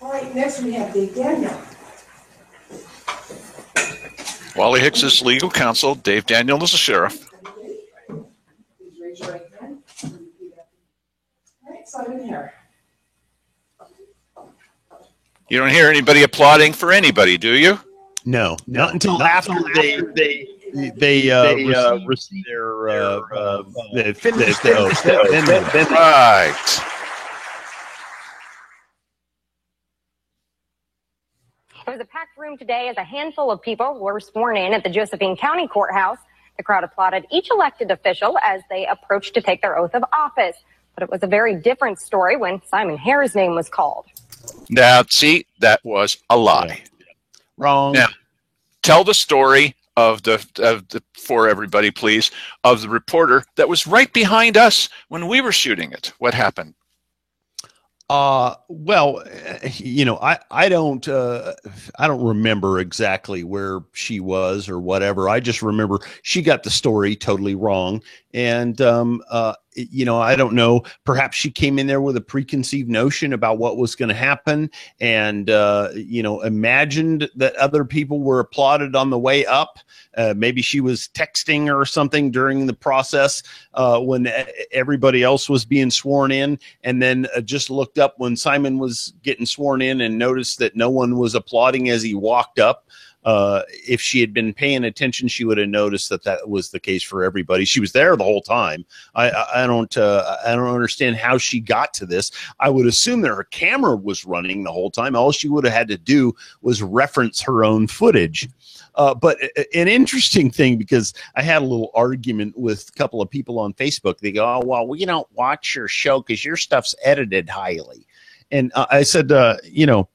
S3: All right, next we have Dave Daniel.
S1: Wally Hicks is legal counsel. Dave Daniel is the sheriff.
S3: Please raise your right hand. All right, Simon Hare.
S1: You don't hear anybody applauding for anybody, do you?
S2: No, not until after they receive their finish the oath.
S1: Right.
S22: It was a packed room today as a handful of people were sworn in at the Josephine County Courthouse. The crowd applauded each elected official as they approached to take their oath of office. But it was a very different story when Simon Hare's name was called.
S1: Now, see, that was a lie.
S2: Wrong.
S1: Now, tell the story of the for everybody, please, of the reporter that was right behind us when we were shooting it. What happened?
S2: Well, you know, I don't remember exactly where she was or whatever. I just remember she got the story totally wrong. And, you know, I don't know, perhaps she came in there with a preconceived notion about what was going to happen and, you know, imagined that other people were applauded on the way up. Maybe she was texting or something during the process when everybody else was being sworn in, and then just looked up when Simon was getting sworn in and noticed that no one was applauding as he walked up. If she had been paying attention, she would have noticed that that was the case for everybody. She was there the whole time. I don't understand how she got to this. I would assume that her camera was running the whole time. All she would have had to do was reference her own footage. But an interesting thing, because I had a little argument with a couple of people on Facebook. They go, "Oh, well, we don't watch your show because your stuff's edited highly." And I said, you know,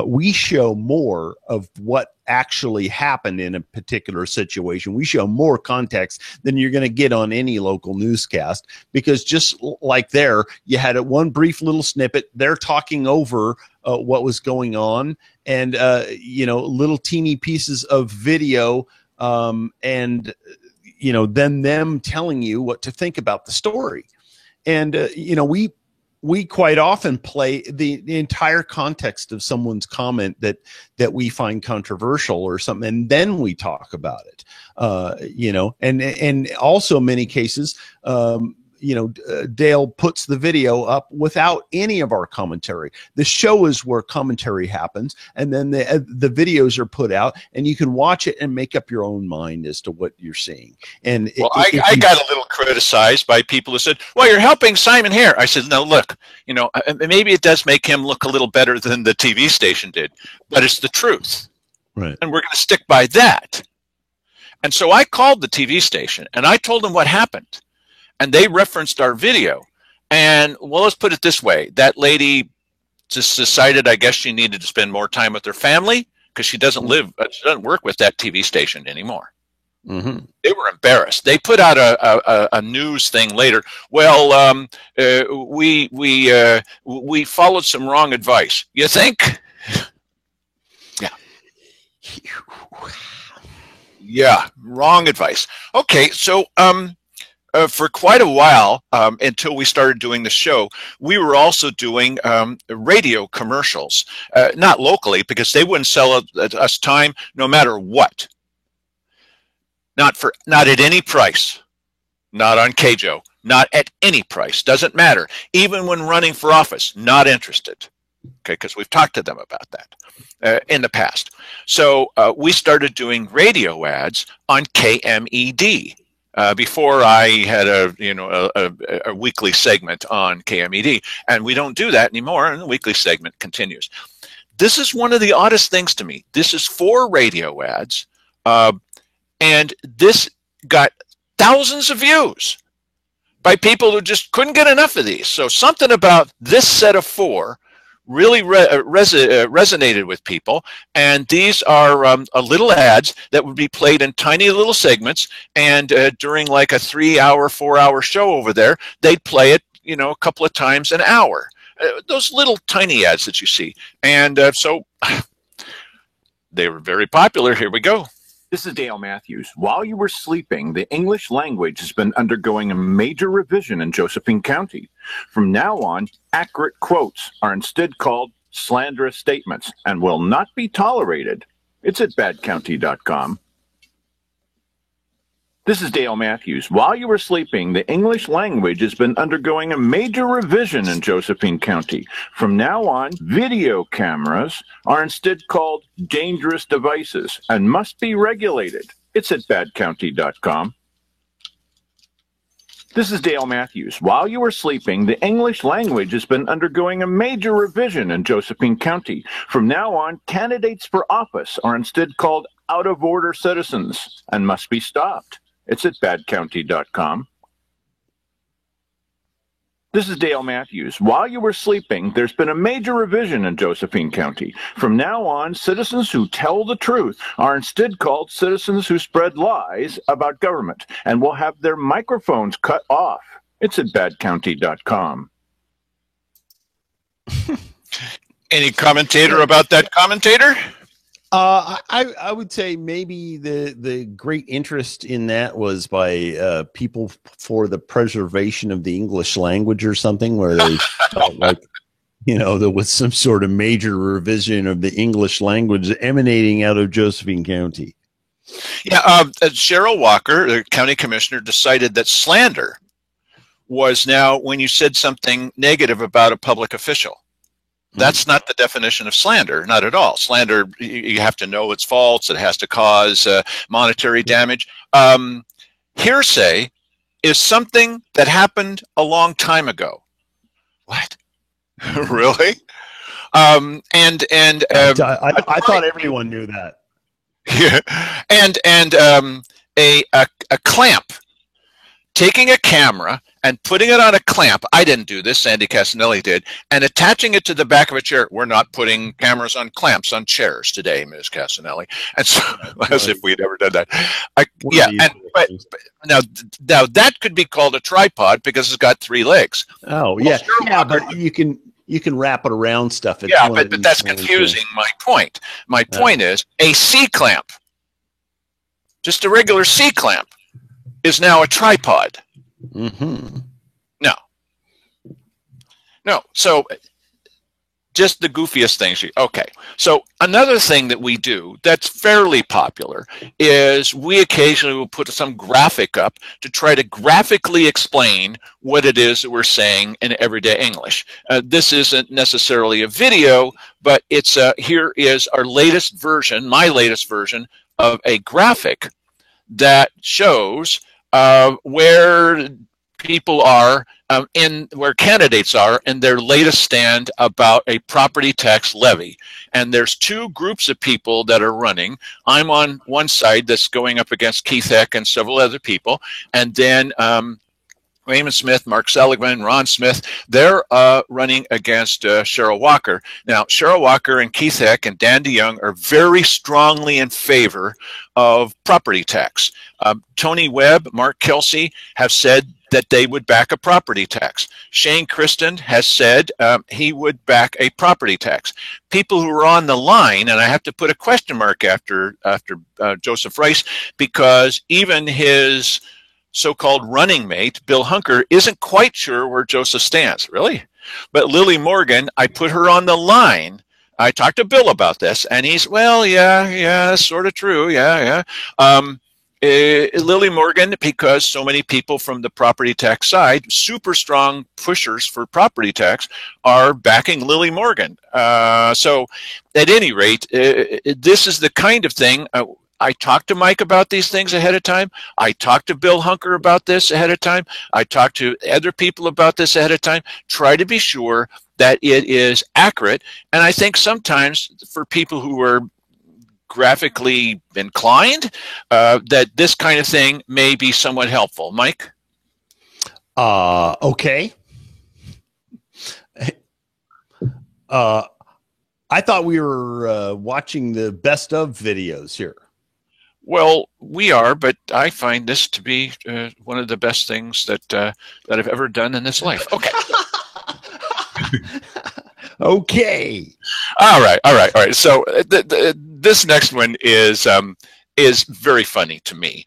S2: we show more of what actually happened in a particular situation. We show more context than you're going to get on any local newscast, because just like there, you had one brief little snippet. They're talking over what was going on, and you know, little teeny pieces of video, and you know, then them telling you what to think about the story. And you know, we quite often play the entire context of someone's comment that we find controversial or something, and then we talk about it. You know, and also many cases, you know, Dale puts the video up without any of our commentary. The show is where commentary happens, and then the videos are put out, and you can watch it and make up your own mind as to what you're seeing. And
S1: well, I got a little criticized by people who said, "Well, you're helping Simon Hare." I said, "No, look, you know, maybe it does make him look a little better than the TV station did, but it's the truth,
S2: right?
S1: And we're going to stick by that." And so I called the TV station and I told them what happened. And they referenced our video. And, well, let's put it this way. That lady just decided, I guess, she needed to spend more time with her family because she doesn't work with that TV station anymore.
S2: Mm-hmm.
S1: They were embarrassed. They put out a news thing later. Well, we followed some wrong advice. You think? Yeah. Yeah, wrong advice. Okay, so for quite a while, until we started doing the show, we were also doing radio commercials, not locally, because they wouldn't sell us time no matter what. Not at any price. Not on KJO. Not at any price. Doesn't matter. Even when running for office, not interested. Okay, because we've talked to them about that in the past. So we started doing radio ads on KMED. Before I had a weekly segment on KMED, and we don't do that anymore, and the weekly segment continues. This is one of the oddest things to me. This is 4 radio ads, and this got thousands of views by people who just couldn't get enough of these. So something about this set of 4 really resonated with people, and these are little ads that would be played in tiny little segments, and during like a 3-hour, 4-hour show over there, they'd play it, a couple of times an hour. Those little tiny ads that you see, and so they were very popular. Here we go.
S4: This is Dale Matthews. While you were sleeping, the English language has been undergoing a major revision in Josephine County. From now on, accurate quotes are instead called slanderous statements and will not be tolerated. It's at badcounty.com. This is Dale Matthews. While you were sleeping, the English language has been undergoing a major revision in Josephine County. From now on, video cameras are instead called dangerous devices and must be regulated. It's at badcounty.com. This is Dale Matthews. While you were sleeping, the English language has been undergoing a major revision in Josephine County. From now on, candidates for office are instead called out-of-order citizens and must be stopped. It's at badcounty.com. This is Dale Matthews. While you were sleeping, there's been a major revision in Josephine County. From now on, citizens who tell the truth are instead called citizens who spread lies about government and will have their microphones cut off. It's at badcounty.com.
S1: Any commentator about that commentator?
S2: I would say maybe the great interest in that was by people for the preservation of the English language or something, where they felt like, there was some sort of major revision of the English language emanating out of Josephine County.
S1: Yeah, Cheryl Walker, the county commissioner, decided that slander was now when you said something negative about a public official. That's not the definition of slander, not at all. Slander, you have to know it's false. It has to cause monetary damage. Hearsay is something that happened a long time ago. What? Really? I
S2: thought everyone knew that.
S1: Yeah. A clamp. Taking a camera and putting it on a clamp. I didn't do this, Sandy Casanelli did, and attaching it to the back of a chair. We're not putting cameras on clamps on chairs today, Ms. Casanelli. And so, as if we'd ever done that. But now that could be called a tripod because it's got 3 legs.
S2: Oh, yeah. Yeah, but you can wrap it around stuff.
S1: Yeah, but that's confusing my point. My point is a C-clamp, just a regular C-clamp, is now a tripod.
S2: Mm-hmm.
S1: No. So just the goofiest things. Okay. So another thing that we do that's fairly popular is we occasionally will put some graphic up to try to graphically explain what it is that we're saying in everyday English. This isn't necessarily a video, but it's here is our latest version, my latest version of a graphic that shows where people are where candidates are in their latest stand about a property tax levy. And there's 2 groups of people that are running. I'm on one side that's going up against Keith Heck and several other people. And then Raymond Smith, Mark Seligman, Ron Smith, they're running against Cheryl Walker. Now, Cheryl Walker and Keith Heck and Dan DeYoung are very strongly in favor of property tax. Tony Webb, Mark Kelsey have said that they would back a property tax. Shane Christen has said he would back a property tax. People who are on the line, and I have to put a question mark after Joseph Rice, because even his so-called running mate, Bill Hunker, isn't quite sure where Joseph stands. Really? But Lily Morgan, I put her on the line. I talked to Bill about this, and he's, well, yeah, that's sort of true, yeah. Lily Morgan, because so many people from the property tax side, super strong pushers for property tax, are backing Lily Morgan. So at any rate, this is the kind of thing. I talked to Mike about these things ahead of time. I talked to Bill Hunker about this ahead of time. I talked to other people about this ahead of time. Try to be sure that it is accurate. And I think sometimes for people who are graphically inclined, that this kind of thing may be somewhat helpful. Mike?
S2: Okay. I thought we were watching the best of videos here.
S1: Well, we are, but I find this to be one of the best things that I've ever done in this life. Okay.
S2: Okay.
S1: All right. So this next one is very funny to me.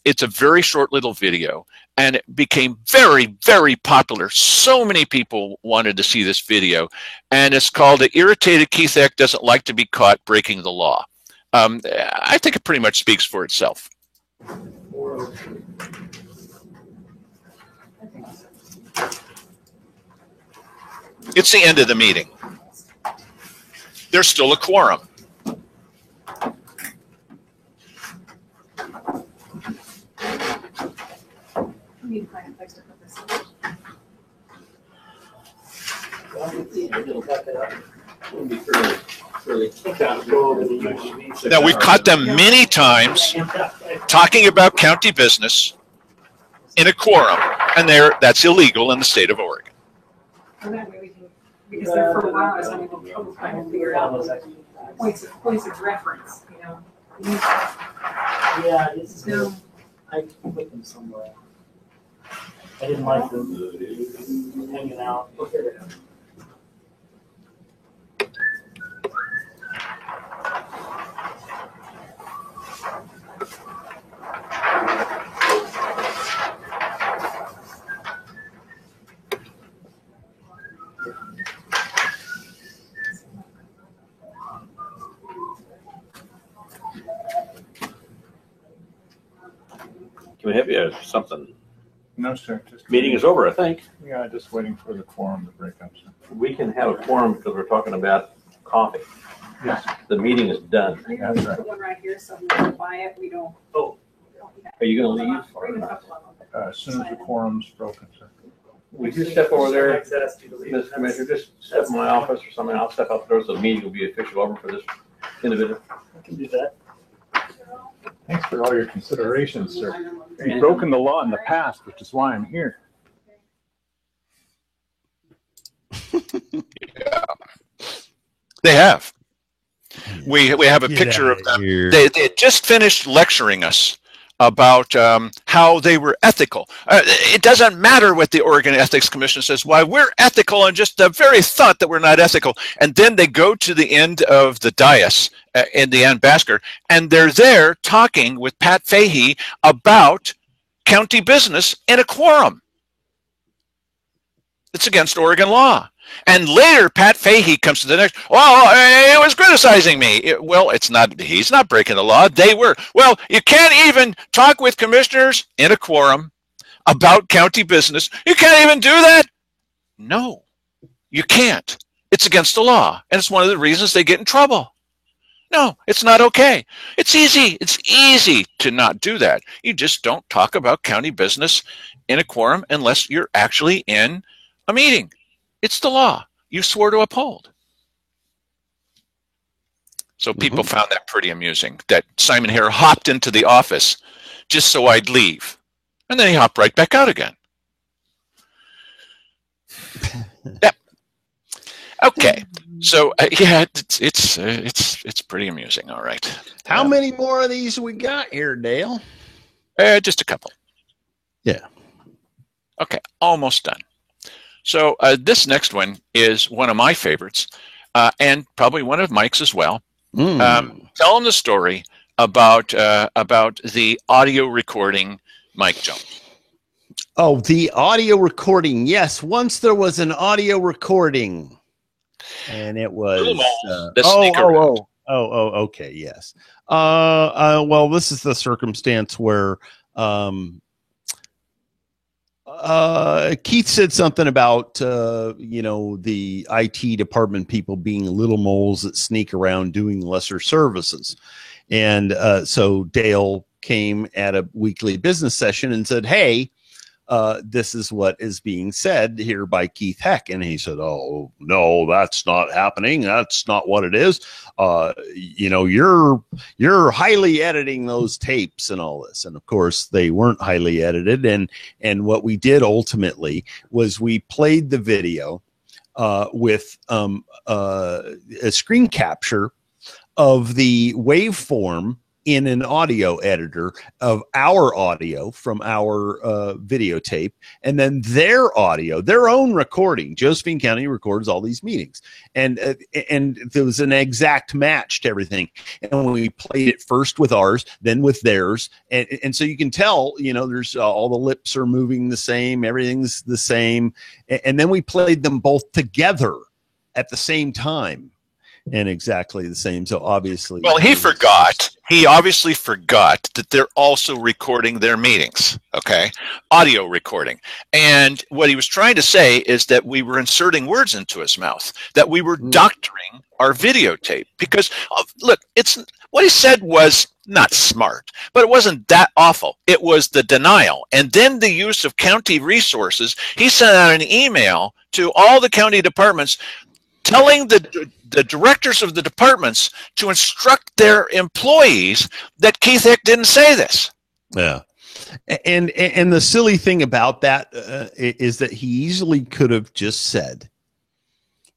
S1: It's a very short little video, and it became very, very popular. So many people wanted to see this video, and it's called "The Irritated Keith Eck Doesn't Like to Be Caught Breaking the Law." I think it pretty much speaks for itself. It's the end of the meeting. There's still a quorum. Now, we've caught them many times talking about county business in a quorum, and that's illegal in the state of Oregon.
S15: Because there for a while I was having trouble trying to figure out points of reference, you know.
S5: Yeah, it's no. I put them somewhere. I didn't like them hanging out.
S6: Can we have you something?
S8: No, sir.
S6: Meeting is over, I think.
S8: Yeah, just waiting for the quorum to break up, sir.
S6: We can have a quorum because we're talking about coffee.
S8: Yes.
S6: The meeting is done.
S15: We have put one right here, so we don't buy it. We don't.
S6: Oh. Are you going to leave?
S15: Bring a couple of them.
S8: As soon as the quorum's broken, sir.
S6: Would you step over there, Mr. Commissioner? Just step in my office or something. I'll step up there so the meeting will be official over for this individual.
S5: I can do that.
S8: Thanks for all your considerations, sir. You've broken the law in the past, which is why I'm here.
S1: Yeah. They have. We have a picture of them. They had just finished lecturing us about how they were ethical. It doesn't matter what the Oregon Ethics Commission says. Why, we're ethical and just the very thought that we're not ethical. And then they go to the end of the dais in the Ann Basker, and they're there talking with Pat Fahey about county business in a quorum. It's against Oregon law. And later, Pat Fahey comes to the next, he was criticizing me. Well, he's not breaking the law. They were. Well, you can't even talk with commissioners in a quorum about county business. You can't even do that? No, you can't. It's against the law. And it's one of the reasons they get in trouble. No, it's not okay. It's easy. It's easy to not do that. You just don't talk about county business in a quorum unless you're actually in a meeting. It's the law. You swore to uphold. So people found that pretty amusing, that Simon Hare hopped into the office just so I'd leave. And then he hopped right back out again. Yeah. Okay. So yeah, it's pretty amusing. All right.
S2: How many more of these we got here, Dale?
S1: Just a couple.
S2: Yeah.
S1: Okay. Almost done. So this next one is one of my favorites, and probably one of Mike's as well. Tell him the story about the audio recording Mike Jones.
S2: Oh, the audio recording. Yes, once there was an audio recording, and it was. Okay, yes. Well, this is the circumstance where Keith said something about the IT department people being little moles that sneak around doing lesser services, and so Dale came at a weekly business session and said, "Hey, this is what is being said here by Keith Heck." And he said, "Oh, no, that's not happening. That's not what it is. You're highly editing those tapes and all this." And of course they weren't highly edited. And what we did ultimately was we played the video with a screen capture of the waveform in an audio editor of our audio from our videotape, and then their audio, their own recording. Josephine County records all these meetings, and there was an exact match to everything. And we played it first with ours, then with theirs, and so you can tell, there's all the lips are moving the same, everything's the same, and then we played them both together at the same time. And exactly the same. So obviously,
S1: well, he obviously forgot that they're also recording their meetings. Okay, audio recording. And what he was trying to say is that we were inserting words into his mouth, that we were doctoring our videotape. Because look, what he said was not smart, but it wasn't that awful. It was the denial, and then the use of county resources. He sent out an email to all the county departments, telling the directors of the departments to instruct their employees that Keith Heck didn't say this.
S2: Yeah. And the silly thing about that is that he easily could have just said,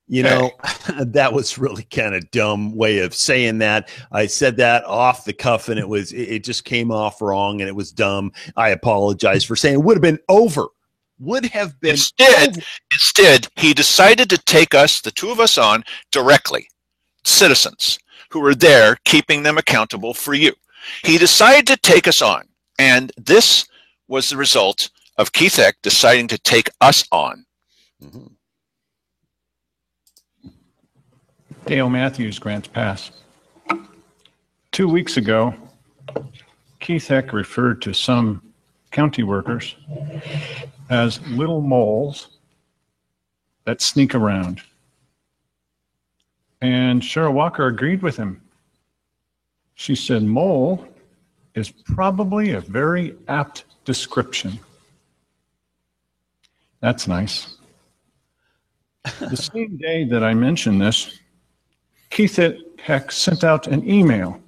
S2: that was really kind of dumb way of saying that. I said that off the cuff, and it just came off wrong, and it was dumb. I apologize for saying it. Would have been over. Would have been
S1: Instead, he decided to take the two of us on directly, citizens who were there keeping them accountable for you. He decided to take us on, and this was the result of Keith Heck deciding to take us on.
S8: Mm-hmm. Dale Matthews, Grants Pass. 2 weeks ago, Keith Heck referred to some county workers as little moles that sneak around. And Cheryl Walker agreed with him. She said, "Mole is probably a very apt description." That's nice. The same day that I mentioned this, Keith Heck sent out an email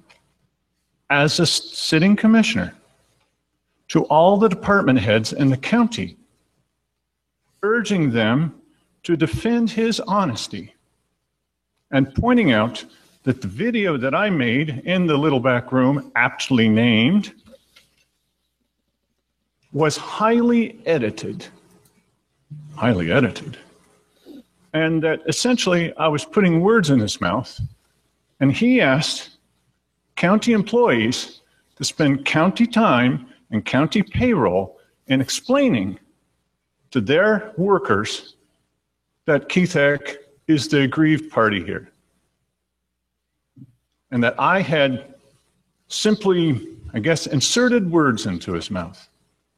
S8: as a sitting commissioner to all the department heads in the county, urging them to defend his honesty and pointing out that the video that I made in the little back room, aptly named, was highly edited, and that essentially I was putting words in his mouth, and he asked county employees to spend county time and county payroll in explaining to their workers that Keith Heck is the aggrieved party here, and that I had simply, I guess, inserted words into his mouth,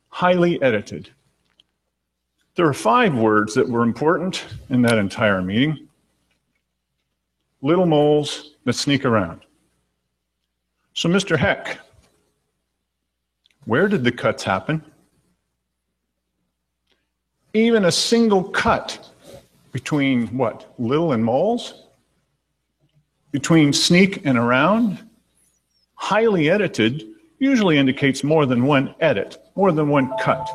S8: highly edited. There are 5 words that were important in that entire meeting. Little moles that sneak around. So, Mr. Heck, where did the cuts happen? Even a single cut between what? Little and moles? Between sneak and around? Highly edited usually indicates more than one edit, more than one cut.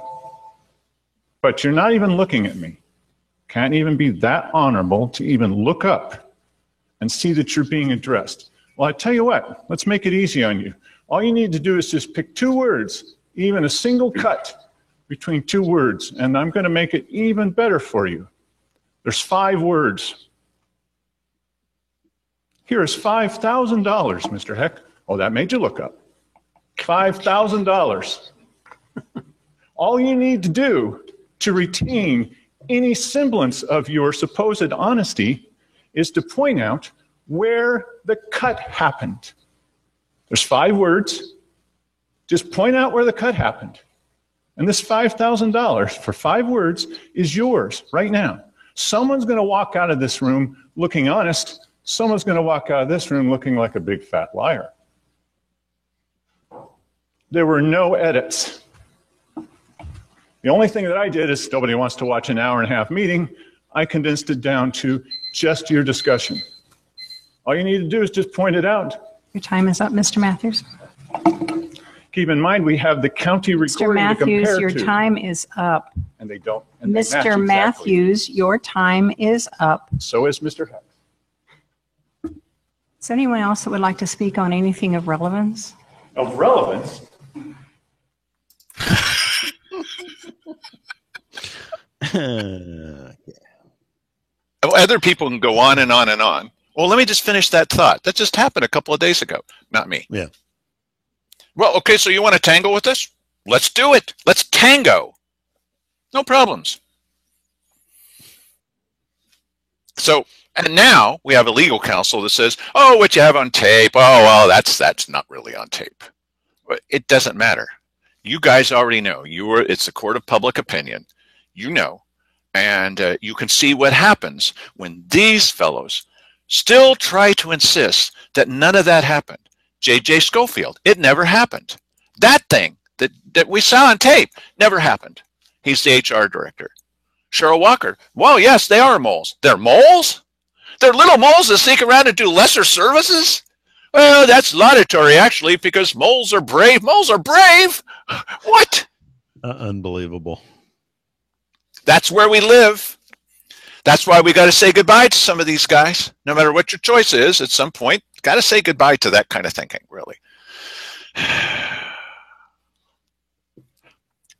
S8: But you're not even looking at me. Can't even be that honorable to even look up and see that you're being addressed. Well, I tell you what, let's make it easy on you. All you need to do is just pick 2 words, even a single cut between 2 words, and I'm going to make it even better for you. There's 5 words. Here is $5,000, Mr. Heck. Oh, that made you look up. $5,000. All you need to do to retain any semblance of your supposed honesty is to point out where the cut happened. There's 5 words. Just point out where the cut happened. And this $5,000 for 5 words is yours right now. Someone's going to walk out of this room looking honest. Someone's going to walk out of this room looking like a big fat liar. There were no edits. The only thing that I did is nobody wants to watch an hour-and-a-half meeting. I condensed it down to just your discussion. All you need to do is just point it out.
S7: Your time is up, Mr. Matthews.
S8: Keep in mind, we have the county recording to compare to.
S7: Mr. Matthews, your time is up.
S8: And they don't. And they match
S7: Mr.
S8: exactly.
S7: Matthews, your time is up.
S8: So is Mr. Heck.
S7: Is there anyone else that would like to speak on anything of relevance?
S8: Of relevance?
S1: Other people can go on and on and on. Well, let me just finish that thought. That just happened a couple of days ago. Not me.
S2: Yeah.
S1: Well, okay, so you want to tango with us? Let's do it. Let's tango. No problems. So, and now we have a legal counsel that says, oh, what you have on tape, oh, well, that's not really on tape. But it doesn't matter. You guys already know. It's a court of public opinion. You know. And you can see what happens when these fellows still try to insist that none of that happened. J.J. Schofield, it never happened. That thing that we saw on tape never happened. He's the HR director. Cheryl Walker, well, yes, they are moles. They're moles? They're little moles that sneak around and do lesser services? Well, that's laudatory, actually, because moles are brave. Moles are brave? What?
S2: Unbelievable.
S1: That's where we live. That's why we got to say goodbye to some of these guys. No matter what your choice is, at some point, got to say goodbye to that kind of thinking, really.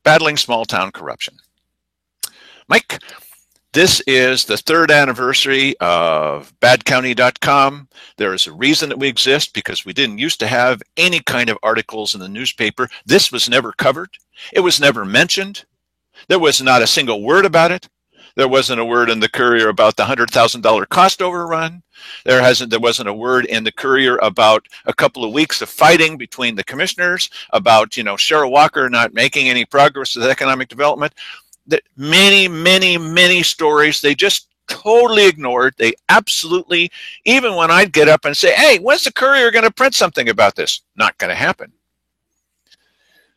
S1: Battling small town corruption. Mike, this is the 3rd anniversary of badcounty.com. There is a reason that we exist, because we didn't used to have any kind of articles in the newspaper. This was never covered. It was never mentioned. There was not a single word about it. There wasn't a word in the Courier about the $100,000 cost overrun. There wasn't a word in the Courier about a couple of weeks of fighting between the commissioners, about, Cheryl Walker not making any progress with economic development. Many, many, many stories they just totally ignored. They absolutely, even when I'd get up and say, hey, when's the Courier going to print something about this? Not going to happen.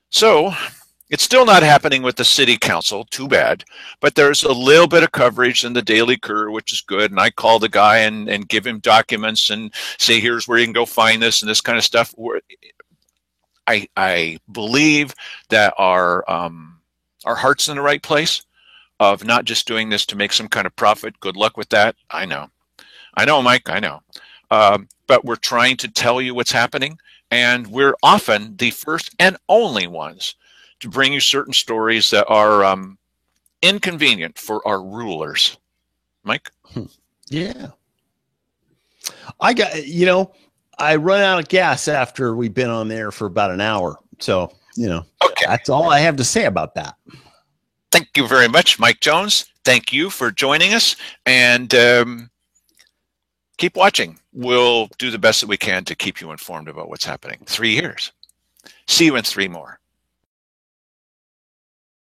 S1: So it's still not happening with the city council, too bad, but there's a little bit of coverage in the Daily Courier, which is good, and I call the guy and give him documents and say, here's where you can go find this and this kind of stuff. I believe that our heart's in the right place of not just doing this to make some kind of profit. Good luck with that. I know, Mike, I know. But we're trying to tell you what's happening, and we're often the first and only ones to bring you certain stories that are inconvenient for our rulers. Mike?
S2: Yeah. I run out of gas after we've been on there for about an hour. So, okay. That's all I have to say about that.
S1: Thank you very much, Mike Jones. Thank you for joining us, and keep watching. We'll do the best that we can to keep you informed about what's happening. 3 years. See you in 3 more.